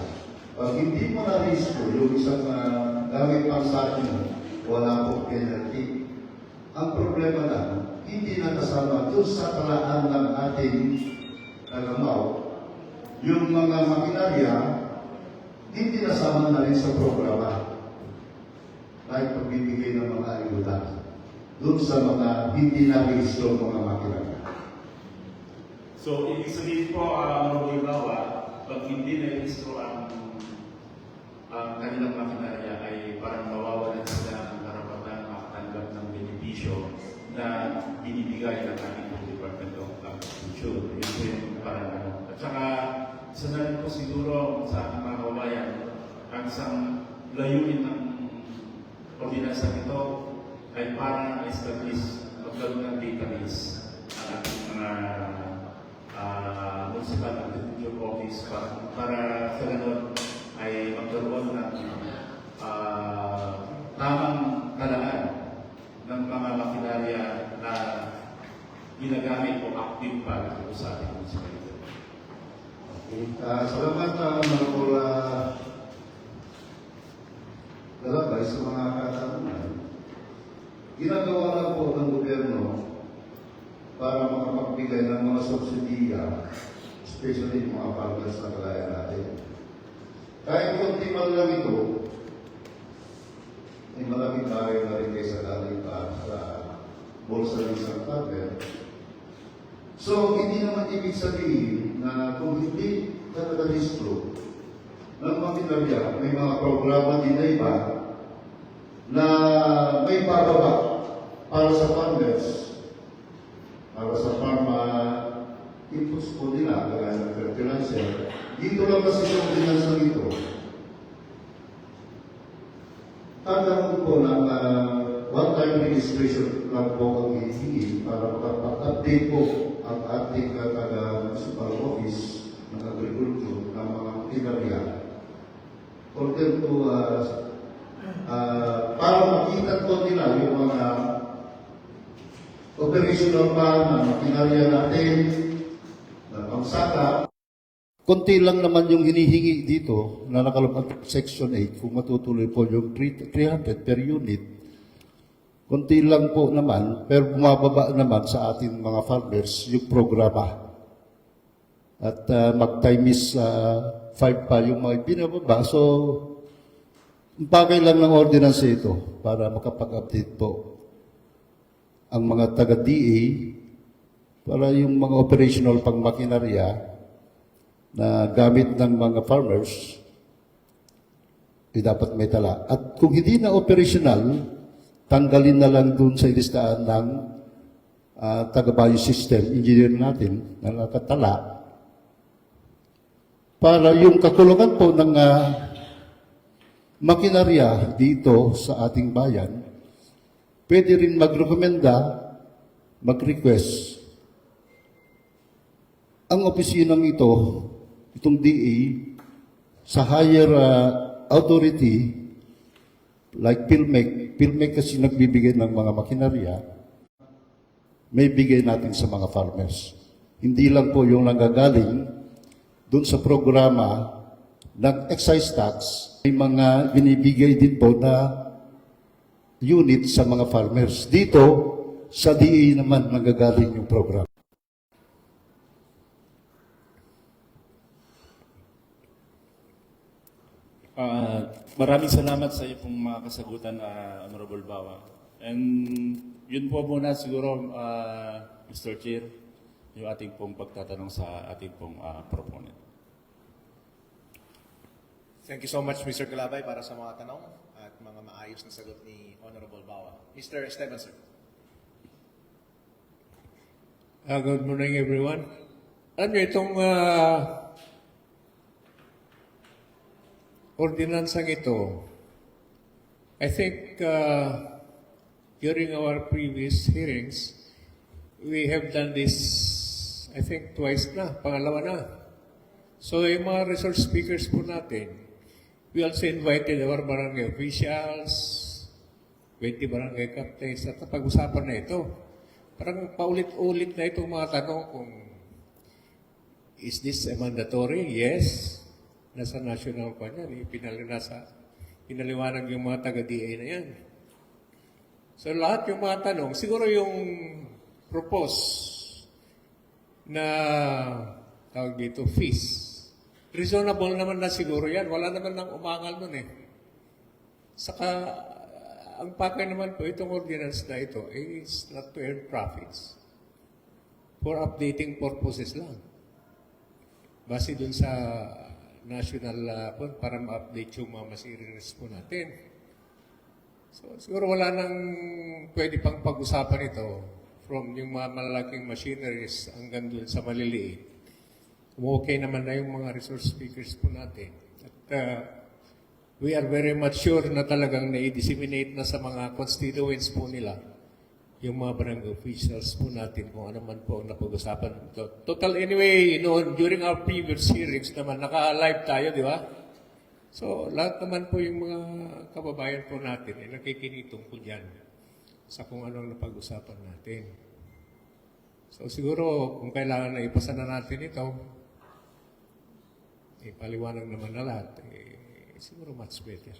Pag hindi mo na-risk po yung isang gamit pang sa akin, wala pong penalty. Ang problema lang, hindi nakasama doon sa talaan ng ating alamaw, yung mga makinarya, hindi nasama na rin sa programa. Like pagbibigay ng mga ayuda doon sa mga hindi na-rehistro mga makinarya. So, ibig sabihin po, Honorable Bawa, pag hindi na-rehistro ang kanilang makinarya ay parang mawawalan sila ng karapatan makatanggap ng benepisyo na binibigay ng ating Department of Agriculture. Yun po yung parang ano. At saka, isa na rin po siguro sa ating mga kabayan, ang isang layunin ng ordinansa nito ay parang establish magkaroon ng database ang ating mga municipal agriculture office para sa ganun ay magkaroon ng tamang talaan ng mga makinarya na ginagamit o active pa sa ating municipality. Salamat mga pula lalabay sa mga katanungan. Ginagawa lang po ng gobyerno para makapagbigay ng mga subsidiya, especially yung mga farmers na kagaya natin. Kahit kunti man lang ito, ay maraming tayo na rin kayo sa galing pa sa bulsa ng isang farmer. So, hindi naman ibig sabihin na kung hindi talaga-rehistro ng makinarya, may mga programa din na iba na may bababa para sa farmers, para sa pharma inputs po nila, kagaya ng fertilizer. Dito lang kasi sa ordinansa nito, tandaan po ng one-time registration lang po ang hihingi para makapag-update po ang ating taga-municipal office ng agriculture ng mga makinarya. Order to, para makita po nila yung mga operational plan ng makinarya natin, na pangsaka. Konti lang naman yung hinihingi dito na nakalapag Section 8 kung matutuloy po yung 300 per unit. Konti lang po naman, pero bumababa naman sa ating mga farmers yung programa. At mag-time is 5 pa yung mga binababa. So, bagay lang ng ordinance ito para makapag-update po ang mga taga-DA para yung mga operational pang makinarya na gamit ng mga farmers, dapat may tala. At kung hindi na operational, tanggalin na lang dun sa listahan ng taga-bio system, engineer natin, na nakatala, para yung kakulangan po ng makinarya dito sa ating bayan, pwede rin mag-rekomenda, mag-request. Ang opisinang ito, itong DA, sa higher authority, like PhilMec kasi nagbibigay ng mga makinarya, may bigay natin sa mga farmers. Hindi lang po yung nanggagaling dun sa programa ng excise tax, may mga binibigay din po na unit sa mga farmers. Dito, sa DA naman nanggagaling yung program. Maraming salamat sa iyo pong mga kasagutan, Honorable Bawa. And yun po muna siguro, Mr. Chair, yung ating pong pagtatanong sa ating pong proponent. Thank you so much, Mr. Calabay, para sa mga tanong at mga maayos na sagot ni Honorable Bawa. Mr. Esteban, sir. Good morning, everyone. Ano itong ordinansang ito? I think during our previous hearings, we have done this, I think, twice na, pangalawa na. So, yung mga resource speakers po natin, we also invited our barangay officials, 20 barangay captains, at pag-usapan na ito. Parang paulit-ulit na itong mga tanong kung is this a mandatory? Yes. Nasa national pa yan. Pinaliwanag yung mga taga-DA na yan. So lahat yung mga tanong, siguro yung propose na tawag dito, fees. Reasonable naman na siguro yan. Wala naman nang umangal nun eh. Saka, ang pakay naman po itong ordinance na ito is not to earn profits. For updating purposes lang. Base dun sa national para ma-update yung mga materials po natin. So, siguro wala nang pwede pang pag-usapan ito from yung mga malalaking machineries hanggang dun sa maliliit. Okay naman na yung mga resource speakers po natin. At we are very much sure na talagang na-disseminate na sa mga constituents po nila yung mga barangay officials po natin kung ano man po ang napag-usapan. Total anyway, during our previous hearings naman, naka-live tayo, di ba? So, lahat naman po yung mga kababayan po natin ay nakikinig tungkol yan sa kung anong napag-usapan natin. So, siguro, kung kailangan na ipasa na natin ito, paliwanag naman na lahat, siguro much better.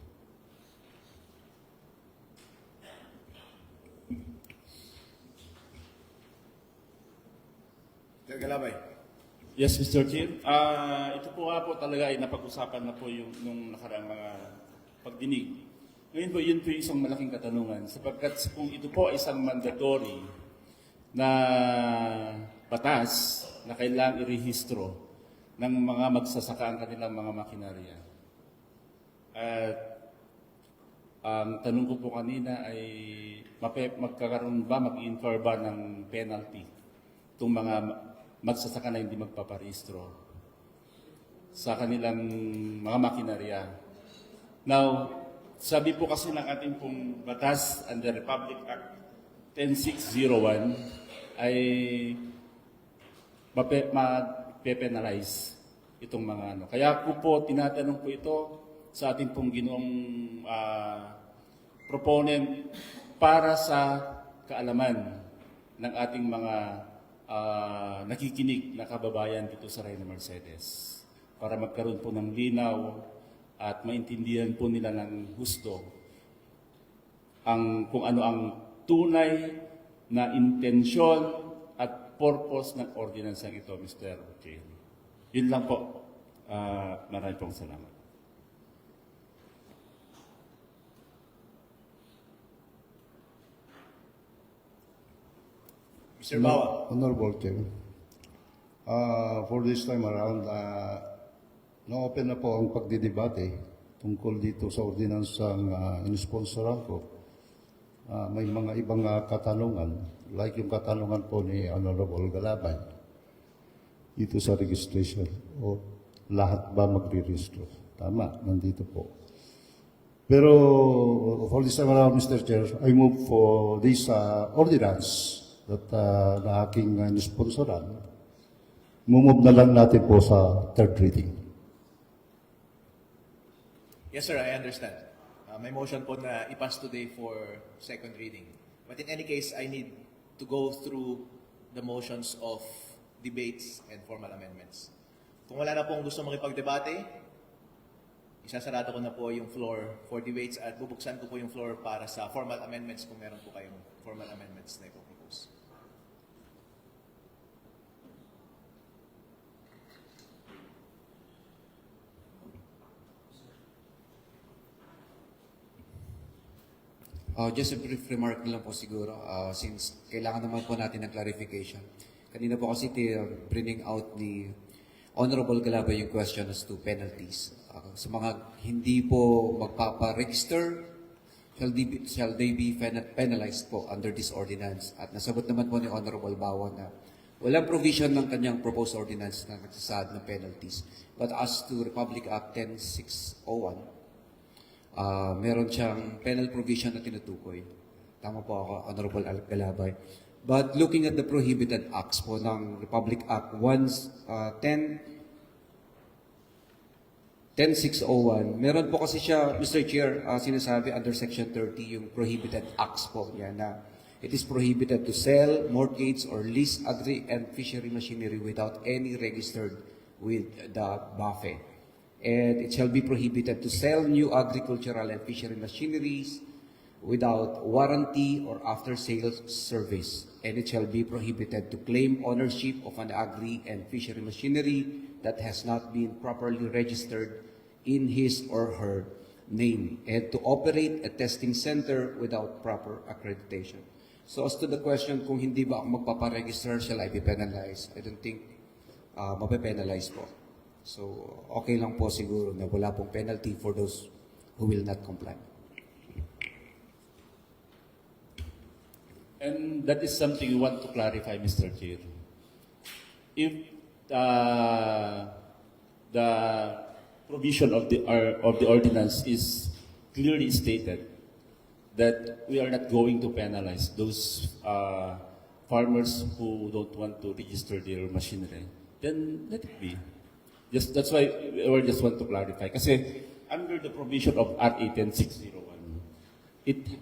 Mr. Calabay. Yes, Mr. Chair. Ito po nga po talaga ay napag-usapan na po yung nung nakaraang mga pagdinig. Ngayon po, yun po yung isang malaking katanungan. Sapagkat kung ito po ay isang mandatory na batas na kailangang irehistro ng mga magsasaka ang kanilang mga makinarya. At ang tanong ko po kanina ay magkakaroon ba, mag-incur ba ng penalty itong mga magsasaka na hindi magpaparehistro sa kanilang mga makinarya. Now, sabi po kasi ng ating pong batas under Republic Act 10601 ay mape-penalize itong mga ano. Kaya ko po tinatanong po ito sa ating pong ginoong proponent para sa kaalaman ng ating mga nakikinig na kababayan dito sa Reyna Mercedes para magkaroon po ng linaw at maintindihan po nila ng gusto kung ano ang tunay na intensyon at purpose ng ordinansang ito, Mr. Chair. Yun lang po. Maraming pong salamat. Mr. Bawa. Honorable Chair, for this time around, na-open na po ang pagdidebate tungkol dito sa ordinansang inisponsoran ko. May mga ibang katanungan, like yung katanungan po ni Honorable Galabay, dito sa registration, o lahat ba magre-registro? Tama, nandito po. Pero for this time around, Mr. Chair, I move for this ordinance that na aking inisponsoran. Mumove na lang natin po sa third reading. Yes, sir, I understand. May motion po na ipass today for second reading. But in any case, I need to go through the motions of debates and formal amendments. Kung wala na pong gusto makipagdebate, isasarado ko na po yung floor for debates at bubuksan ko po yung floor para sa formal amendments kung meron po kayong formal amendments na ipopropose. Just a brief remark lang po siguro, since kailangan naman po natin ng clarification. Kanina po kasi bringing out ni Honorable Galabay yung question as to penalties. Sa mga hindi po magpapa-register, shall they be penalized po under this ordinance? At nasagot naman po ni Honorable Bawa na walang provision ng kanyang proposed ordinance na nagsasaad ng penalties. But as to Republic Act 10601, meron siyang penal provision na tinutukoy. Tama po ako, Honorable Galabay. But looking at the prohibited acts po ng Republic Act 10601, meron po kasi siya, Mr. Chair, sinasabi under Section 30 yung prohibited acts po yan na it is prohibited to sell, mortgage, or lease agri and fishery machinery without any registered with the BAFE. And it shall be prohibited to sell new agricultural and fishery machineries without warranty or after-sales service. And it shall be prohibited to claim ownership of an agri and fishery machinery that has not been properly registered in his or her name, and to operate a testing center without proper accreditation. So as to the question kung hindi ba ako magpaparegister, shall I be penalized? I don't think mape-penalize po. So okay lang po siguro na wala pong penalty for those who will not comply. And that is something we want to clarify, Mr. Chair. If the provision of the ordinance is clearly stated that we are not going to penalize those farmers who don't want to register their machinery, then let it be. That's why we just want to clarify. Kasi under the provision of RA 10601, it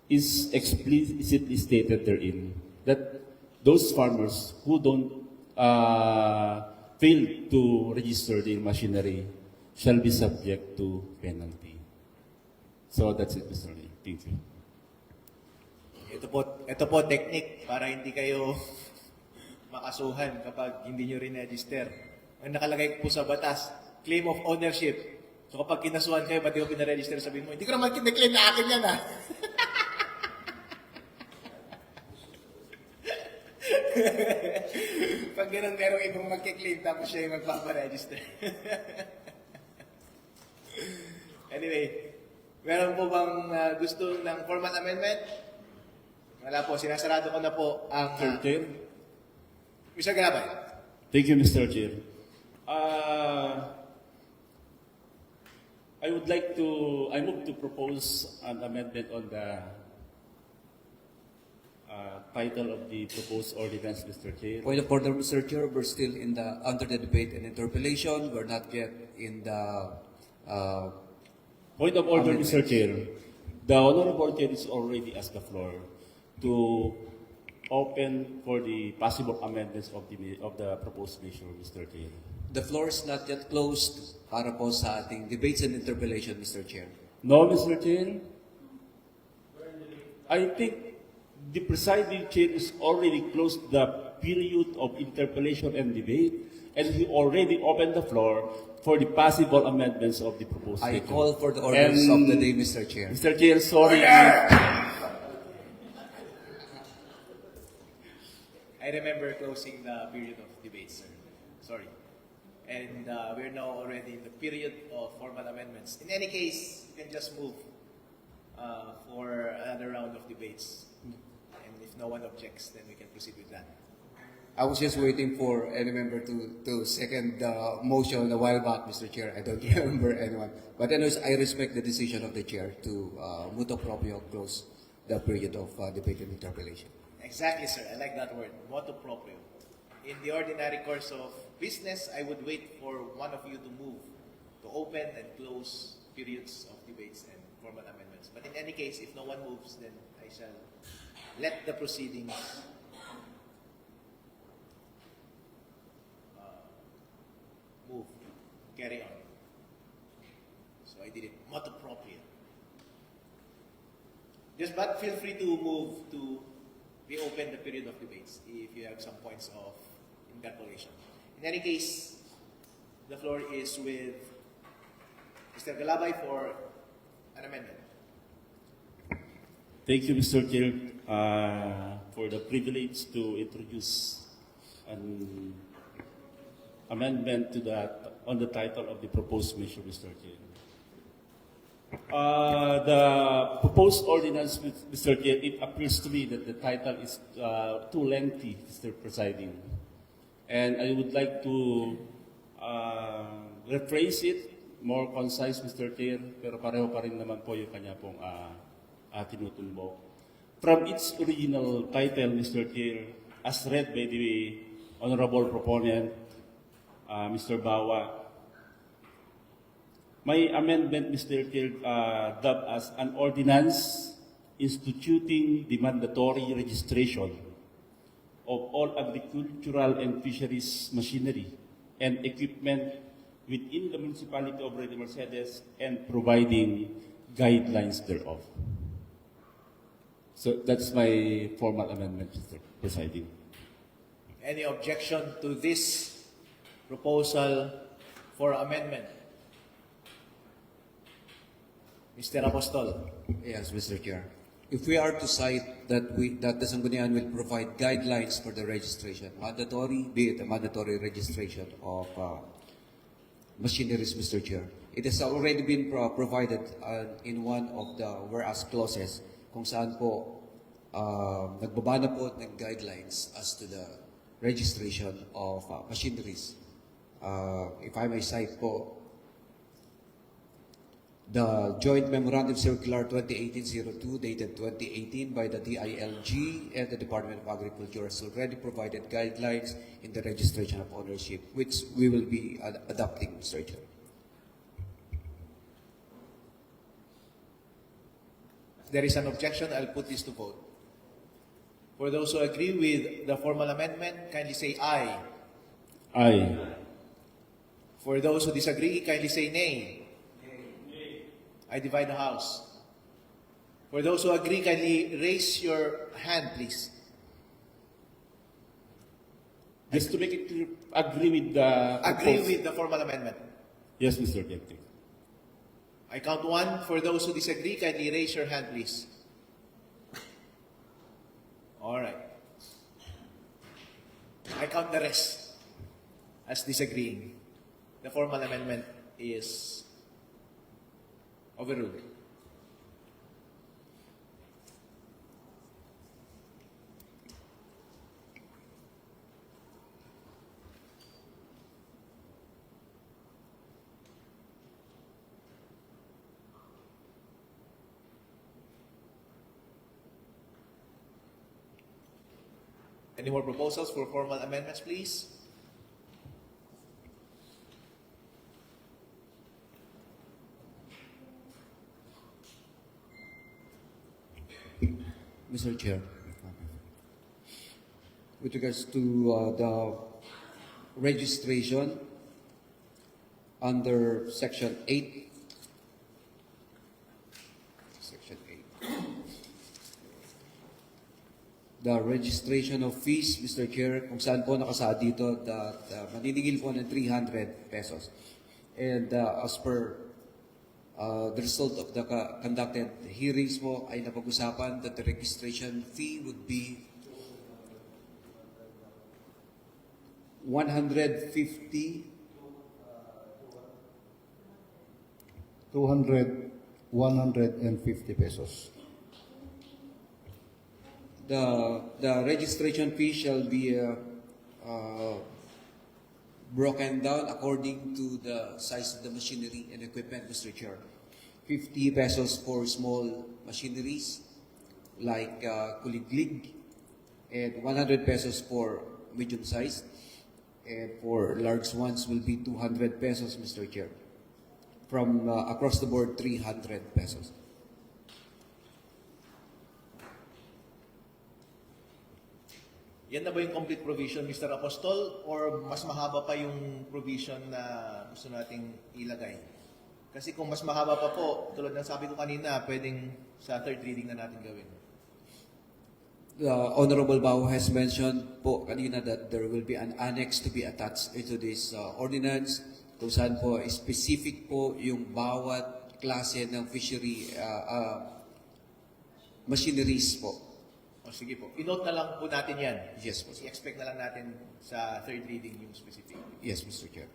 is explicitly stated therein that those farmers who don't fail to register their machinery shall be subject to penalty. So that's it, Mr. Lee. Thank you. Ito po technique para hindi kayo makasuhan kapag hindi nyo rin-register. Ang nakalagay po sa batas, claim of ownership. So kapag kinasuhan kayo, ba't di ko pinaregister, sabihin mo, hindi ko naman kiniklaim na akin yan, ha? Pag ganun, merong ibang magkiklaim, tapos siya yung magpaparegister. Anyway, meron po bang gusto ng formal amendment? Wala po, sinasarado ko na po ang... Mr. Chair? Mr. Galabay. Thank you, Mr. Chair. I move to propose an amendment on the title of the proposed ordinance, Mr. Chair. Point of order, Mr. Chair, we're still under the debate and interpellation. We're not yet in the Point of order, amendment. Mr. Chair. The Honorable Chair is already asked the floor to open for the possible amendments of the proposed measure, Mr. Chair. The floor is not yet closed para po sa ating debates and interpellation, Mr. Chair. No, Mr. Chair. I think the presiding chair is already closed the period of interpellation and debate, and he already opened the floor for the possible amendments of the proposed I measure. call for the orders of the day, Mr. Chair. Mr. Chair, sorry. I remember closing the period of debate, sir. Sorry. And we're now already in the period of formal amendments. In any case, you can just move for another round of debates. And if no one objects, then we can proceed with that. I was just waiting for any member to second the motion a while back, Mr. Chair. I don't remember anyone. But anyways, I respect the decision of the Chair to motu proprio close the period of debate and interpellation. Exactly, sir. I like that word, motu proprio. In the ordinary course of business, I would wait for one of you to move, to open and close periods of debates and formal amendments. But in any case, if no one moves, then I shall let the proceedings move, carry on. So I did it not appropriate. Just but feel free to move to reopen the period of debates if you have some points of interpolation. In any case, the floor is with Mr. Galabay for an amendment. Thank you, Mr. Chair, for the privilege to introduce an amendment to that on the title of the proposed measure, Mr. Chair. The proposed ordinance, Mr. Chair, it appears to me that the title is too lengthy, Mr. Presiding. And I would like to rephrase it, more concise, Mr. Chair, pero pareho pa rin naman po yung kanya pong tinutumbok. From its original title, Mr. Chair, as read by the Honorable Proponent, Mr. Bawa, my amendment, Mr. Chair, dubbed as an ordinance instituting the mandatory registration of all agricultural and fisheries machinery and equipment within the municipality of Ready Mercedes and providing guidelines thereof. So that's my formal amendment, Mr. Presiding. Any objection to this proposal for amendment? Mr. Apostol. Yes, Mr. Chair. If we are to cite that the Sangguniang will provide guidelines for the registration, mandatory, be it a mandatory registration of machineries, Mr. Chair, it has already been provided in one of the whereas clauses kung saan po nagbaba na po ng guidelines as to the registration of machineries. If I may cite po, the Joint Memorandum Circular 2018-02 dated 2018 by the DILG and the Department of Agriculture has already provided guidelines in the registration of ownership, which we will be adopting, Mr. Chair. If there is an objection, I'll put this to vote. For those who agree with the formal amendment, kindly say aye. Aye. For those who disagree, kindly say nay. I divide the House. For those who agree, kindly raise your hand, please. Just to make it clear, agree with the Agree proposed- with the formal amendment. Yes, Mr. Chair. I count one. For those who disagree, kindly raise your hand, please. All right. I count the rest as disagreeing. The formal amendment is overruled. Any more proposals for formal amendments, please? Mr. Chair, with regards to the registration under Section 8, the registration of fees, Mr. Chair, kung saan po nakasaad dito that maniningil po ng 300 pesos. And as per the result of the conducted hearings mo ay napag-usapan that the registration fee would be 150 150 pesos. The registration fee shall be broken down according to the size of the machinery and equipment, Mr. Chair. 50 pesos for small machineries like kuliglig, and 100 pesos for medium size, and for large ones will be 200 pesos, Mr. Chair. From across the board, 300 pesos. Yan na ba yung complete provision, Mr. Apostol? Or mas mahaba pa yung provision na gusto nating ilagay? Kasi kung mas mahaba pa po, tulad ng sabi ko kanina, pwedeng sa third reading na natin gawin. The Honorable Bao has mentioned po kanina that there will be an annex to be attached into this ordinance kung saan po specific po yung bawat klase ng fishery machineries po. O sige po, i-note na lang po natin yan. Yes po, sir. I-expect na lang natin sa third reading yung specific. Yes, Mr. Chair.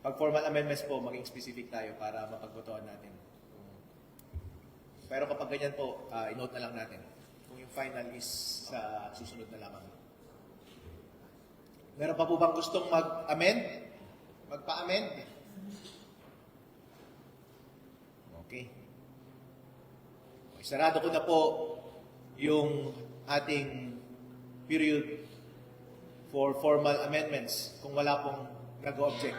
Pag formal amendments po, maging specific tayo para mapagbotohan natin. Pero kapag ganyan po, i-note na lang natin. Kung yung final is sa susunod na lamang. Meron pa po bang gustong mag-amend? Magpa-amend? Okay. Sarado ko na po yung ating period for formal amendments kung wala pong nag-object.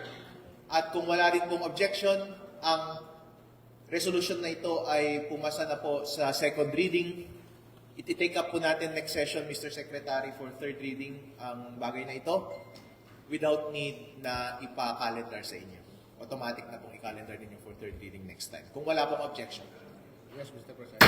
At kung wala rin pong objection, ang resolution na ito ay pumasa na po sa second reading. Iti-take up po natin next session, Mr. Secretary, for third reading ang bagay na ito without need na ipa-calendar sa inyo. Automatic na pong i-calendar ninyo for third reading next time. Kung wala pong objection. Yes, Mr. President.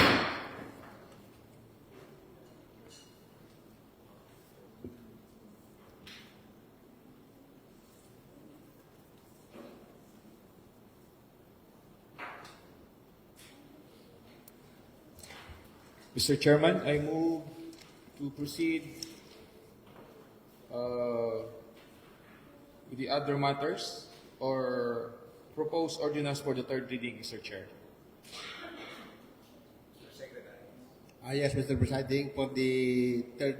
Mr. Chairman, I move to proceed with the other matters or propose ordinance for the third reading, Mr. Chair. Yes, Mr. Presiding, for the third...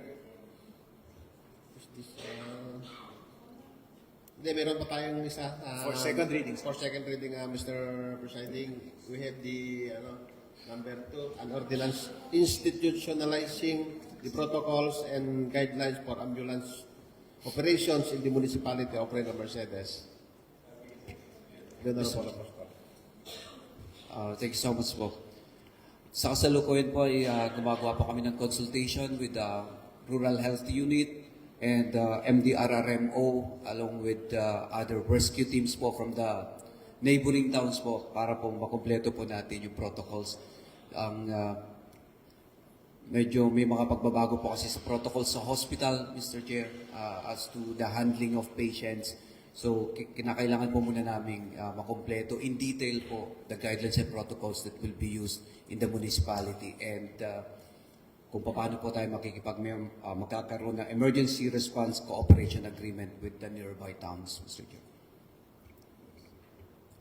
Hindi, meron pa tayong isa. For second reading. For second reading, Mr. Presiding, we have the number 2, an ordinance institutionalizing the protocols and guidelines for ambulance operations in the municipality of Reyna Mercedes. Thank you so much po. Sa kasalukuyan po ay gumagawa po kami ng consultation with the Rural Health Unit and MDRRMO along with other rescue teams po from the neighboring towns po para po makumpleto po natin yung protocols. Medyo may mga pagbabago po kasi sa protocols sa hospital, Mr. Chair, as to the handling of patients. So, kinakailangan po muna namin makumpleto in detail po the guidelines and protocols that will be used in the municipality and kung paano po tayo magkakaroon ng emergency response cooperation agreement with the nearby towns, Mr. Chair.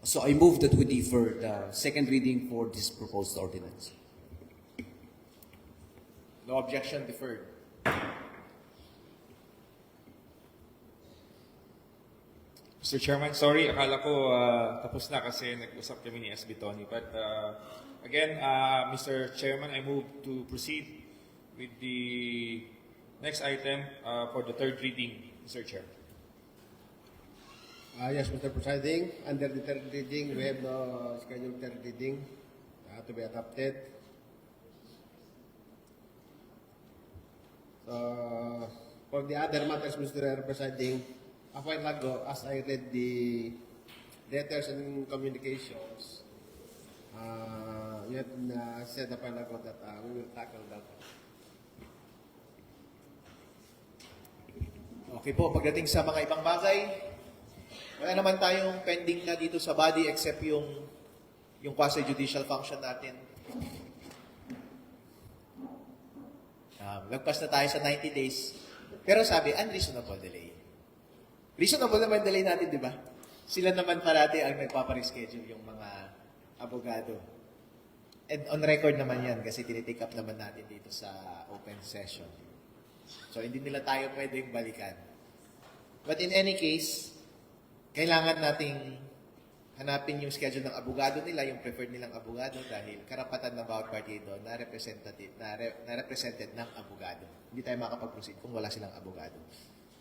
So, I move that we defer the second reading for this proposed ordinance. No objection, deferred. Mr. Chairman, sorry, akala ko tapos na kasi nag-usap kami ni SB Tony. But again, Mr. Chairman, I move to proceed with the next item for the third reading, Mr. Chair. Yes, Mr. Presiding, under the third reading, we have no scheduled third reading to be adopted. For the other matters, Mr. Presiding, a while ago, as I read the letters and communications, you had said a while ago that we will tackle that. Okay po, pagdating sa mga ibang bagay, wala naman tayong pending na dito sa body except yung quasi-judicial function natin. Lagpas na tayo sa 90 days. Pero sabi, unreasonable delay. Reasonable naman delay natin, di ba? Sila naman parati ang nagpapareschedule yung mga abogado. And on record naman yan kasi tinitake up naman natin dito sa open session. So, hindi nila tayo pwedeng balikan. But in any case, kailangan nating hanapin yung schedule ng abogado nila, yung preferred nilang abogado dahil karapatan ng bawat partido na represented ng abogado. Hindi tayo makapag-proceed kung wala silang abogado.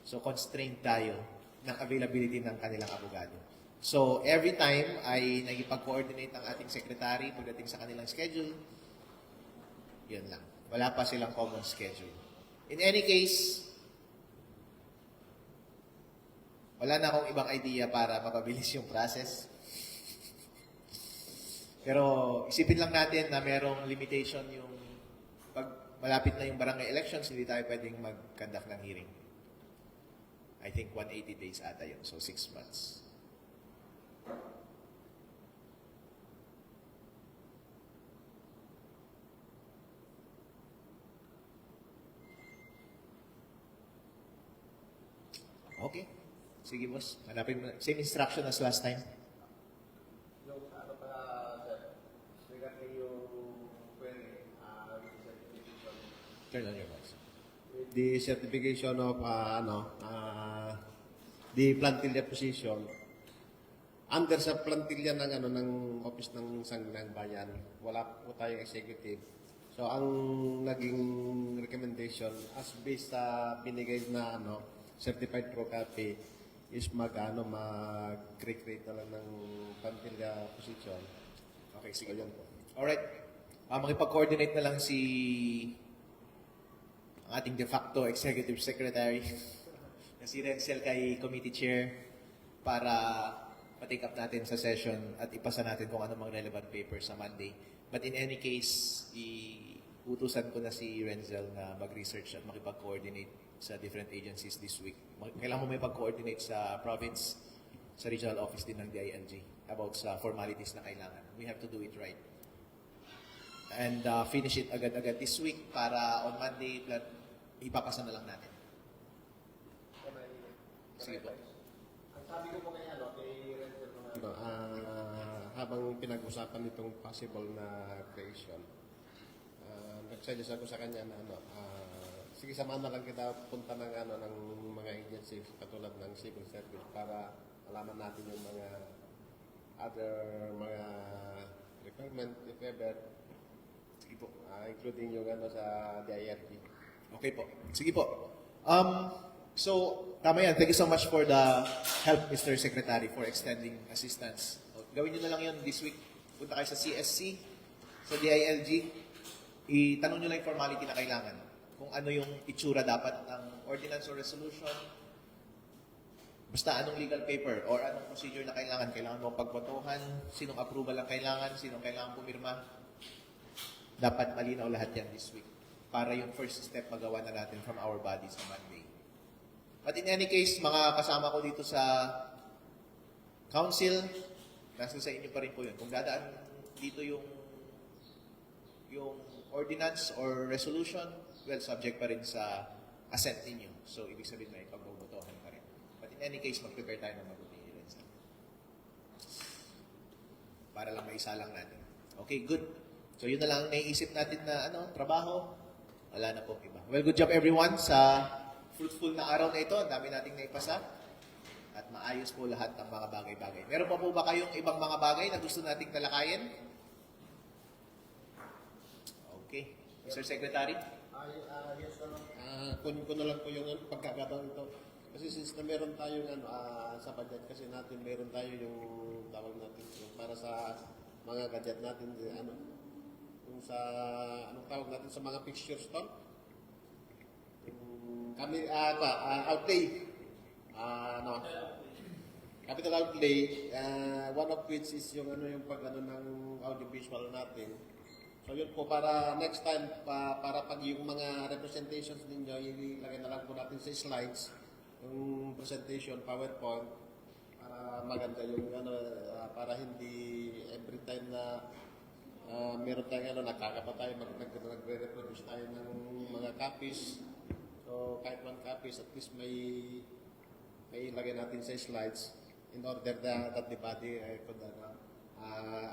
So, constrained tayo ng availability ng kanilang abogado. So, every time ay nagipag-coordinate ang ating secretary pagdating sa kanilang schedule, yun lang. Wala pa silang common schedule. In any case, wala na akong ibang idea para mapabilis yung process. Pero isipin lang natin na merong limitation yung pag malapit na yung barangay elections, hindi tayo pwedeng mag-conduct ng hearing. I think 180 days ata yun, so 6 months. Okay. Sige, boss. Hanapin mo. Same instruction as last time. Yung ano pa, sir, regarding yung query, certification. Turn on your voice. The certification of, the plantilla position, under sa plantilla ng, ng Office ng Sangguniang Bayan, wala po tayong executive. So, ang naging recommendation, as based sa binigay na, certified true copy, is mag-create na lang ng plantilla position. Okay, sige. Yun po. Alright. Makipag-coordinate na lang si ang ating de facto executive secretary na si Renzel kay committee chair para pa-take up natin sa session at ipasa natin kung ano mga relevant papers sa Monday. But in any case, utusan ko na si Renzel na mag-research at makipag-coordinate sa different agencies this week. Kailangan mo may pag-coordinate sa province, sa regional office din ng DILG about sa formalities na kailangan. We have to do it right. And finish it agad-agad this week para on Monday, ipapasa na lang natin. Sige po. Ang sabi ko po kay Renzel, habang pinag-usapan itong possible na creation, nag-suggest ako sa kanya na sige, samahan na lang kita punta ng ng mga agencies katulad ng civil service para alaman natin yung mga other mga requirement if ever. Sige po. Including yung sa DIRP. Okay po. Sige po. So, tama yan. Thank you so much for the help, Mr. Secretary, for extending assistance. Gawin nyo na lang yun this week. Punta kayo sa CSC, sa DILG. Itanong nyo lang yung formality na kailangan. Kung ano yung itsura dapat ng ordinance or resolution. Basta anong legal paper or anong procedure na kailangan. Kailangan mo pagbotohan, sinong approval ang kailangan, sinong kailangan pumirma. Dapat malinaw lahat yan this week. Para yung first step magawa na natin from our body sa Monday. But in any case, mga kasama ko dito sa council, nasa sa inyo pa rin po yun. Kung dadaan dito yung ordinance or resolution, well, subject pa rin sa assent ninyo. So, ibig sabihin na ipagbobotohan pa rin. But in any case, mag-prepare tayo ng mabuti. Para lang maisalang natin. Okay, good. So, yun na lang ang naiisip natin na trabaho. Wala na po iba. Well, good job everyone sa fruitful na araw na ito. Ang dami nating naipasa. At maayos po lahat ng mga bagay-bagay. Meron pa po ba kayong ibang mga bagay na gusto nating talakayin? Okay. Mr. Secretary? Yes, kunin ko na lang po yung pagkakataon ito. Kasi since na meron tayong sa budget kasi natin, meron tayo yung tawag natin yung para sa mga gadget natin, yung sa, anong tawag natin sa mga fixtures to? Kami, outlay. Capital outlay, one of which is yung yung ng audiovisual natin. So yun po, para next time, para pag yung mga representations ninyo, ilagay na lang po natin sa slides, yung presentation, PowerPoint, para maganda yung para hindi every time na meron tayong nagkakapa tayo, nagre-reproduce tayo ng mga copies. So kahit one copies, at least may ilagay natin sa slides in order that the body could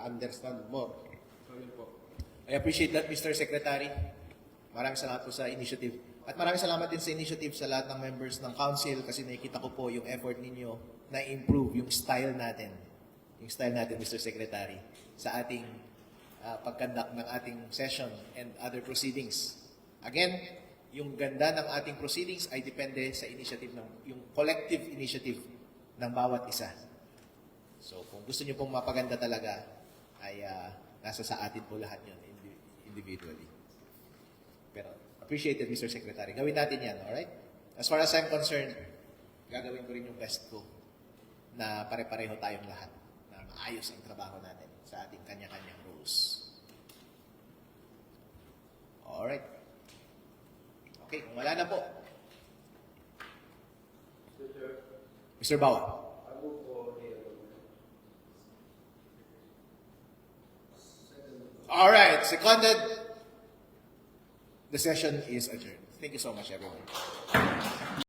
understand more. So yun po. I appreciate that, Mr. Secretary. Maraming salamat po sa initiative. At maraming salamat din sa initiative sa lahat ng members ng council kasi nakikita ko po yung effort ninyo na improve yung style natin. Yung style natin, Mr. Secretary, sa ating pag-conduct ng ating session and other proceedings. Again, yung ganda ng ating proceedings ay depende sa initiative yung collective initiative ng bawat isa. So, kung gusto niyo pong mapaganda talaga, ay nasa sa atin po lahat yun individually. Pero Appreciated, Mr. Secretary. Gawin natin yan, alright? As far as I'm concerned, gagawin ko rin yung best ko na pare-pareho tayong lahat, na maayos ang trabaho natin sa ating kanya-kanyang roles. Alright. Okay, kung wala na po. Mr. Bawa. Alright, seconded. The session is adjourned. Thank you so much, everyone.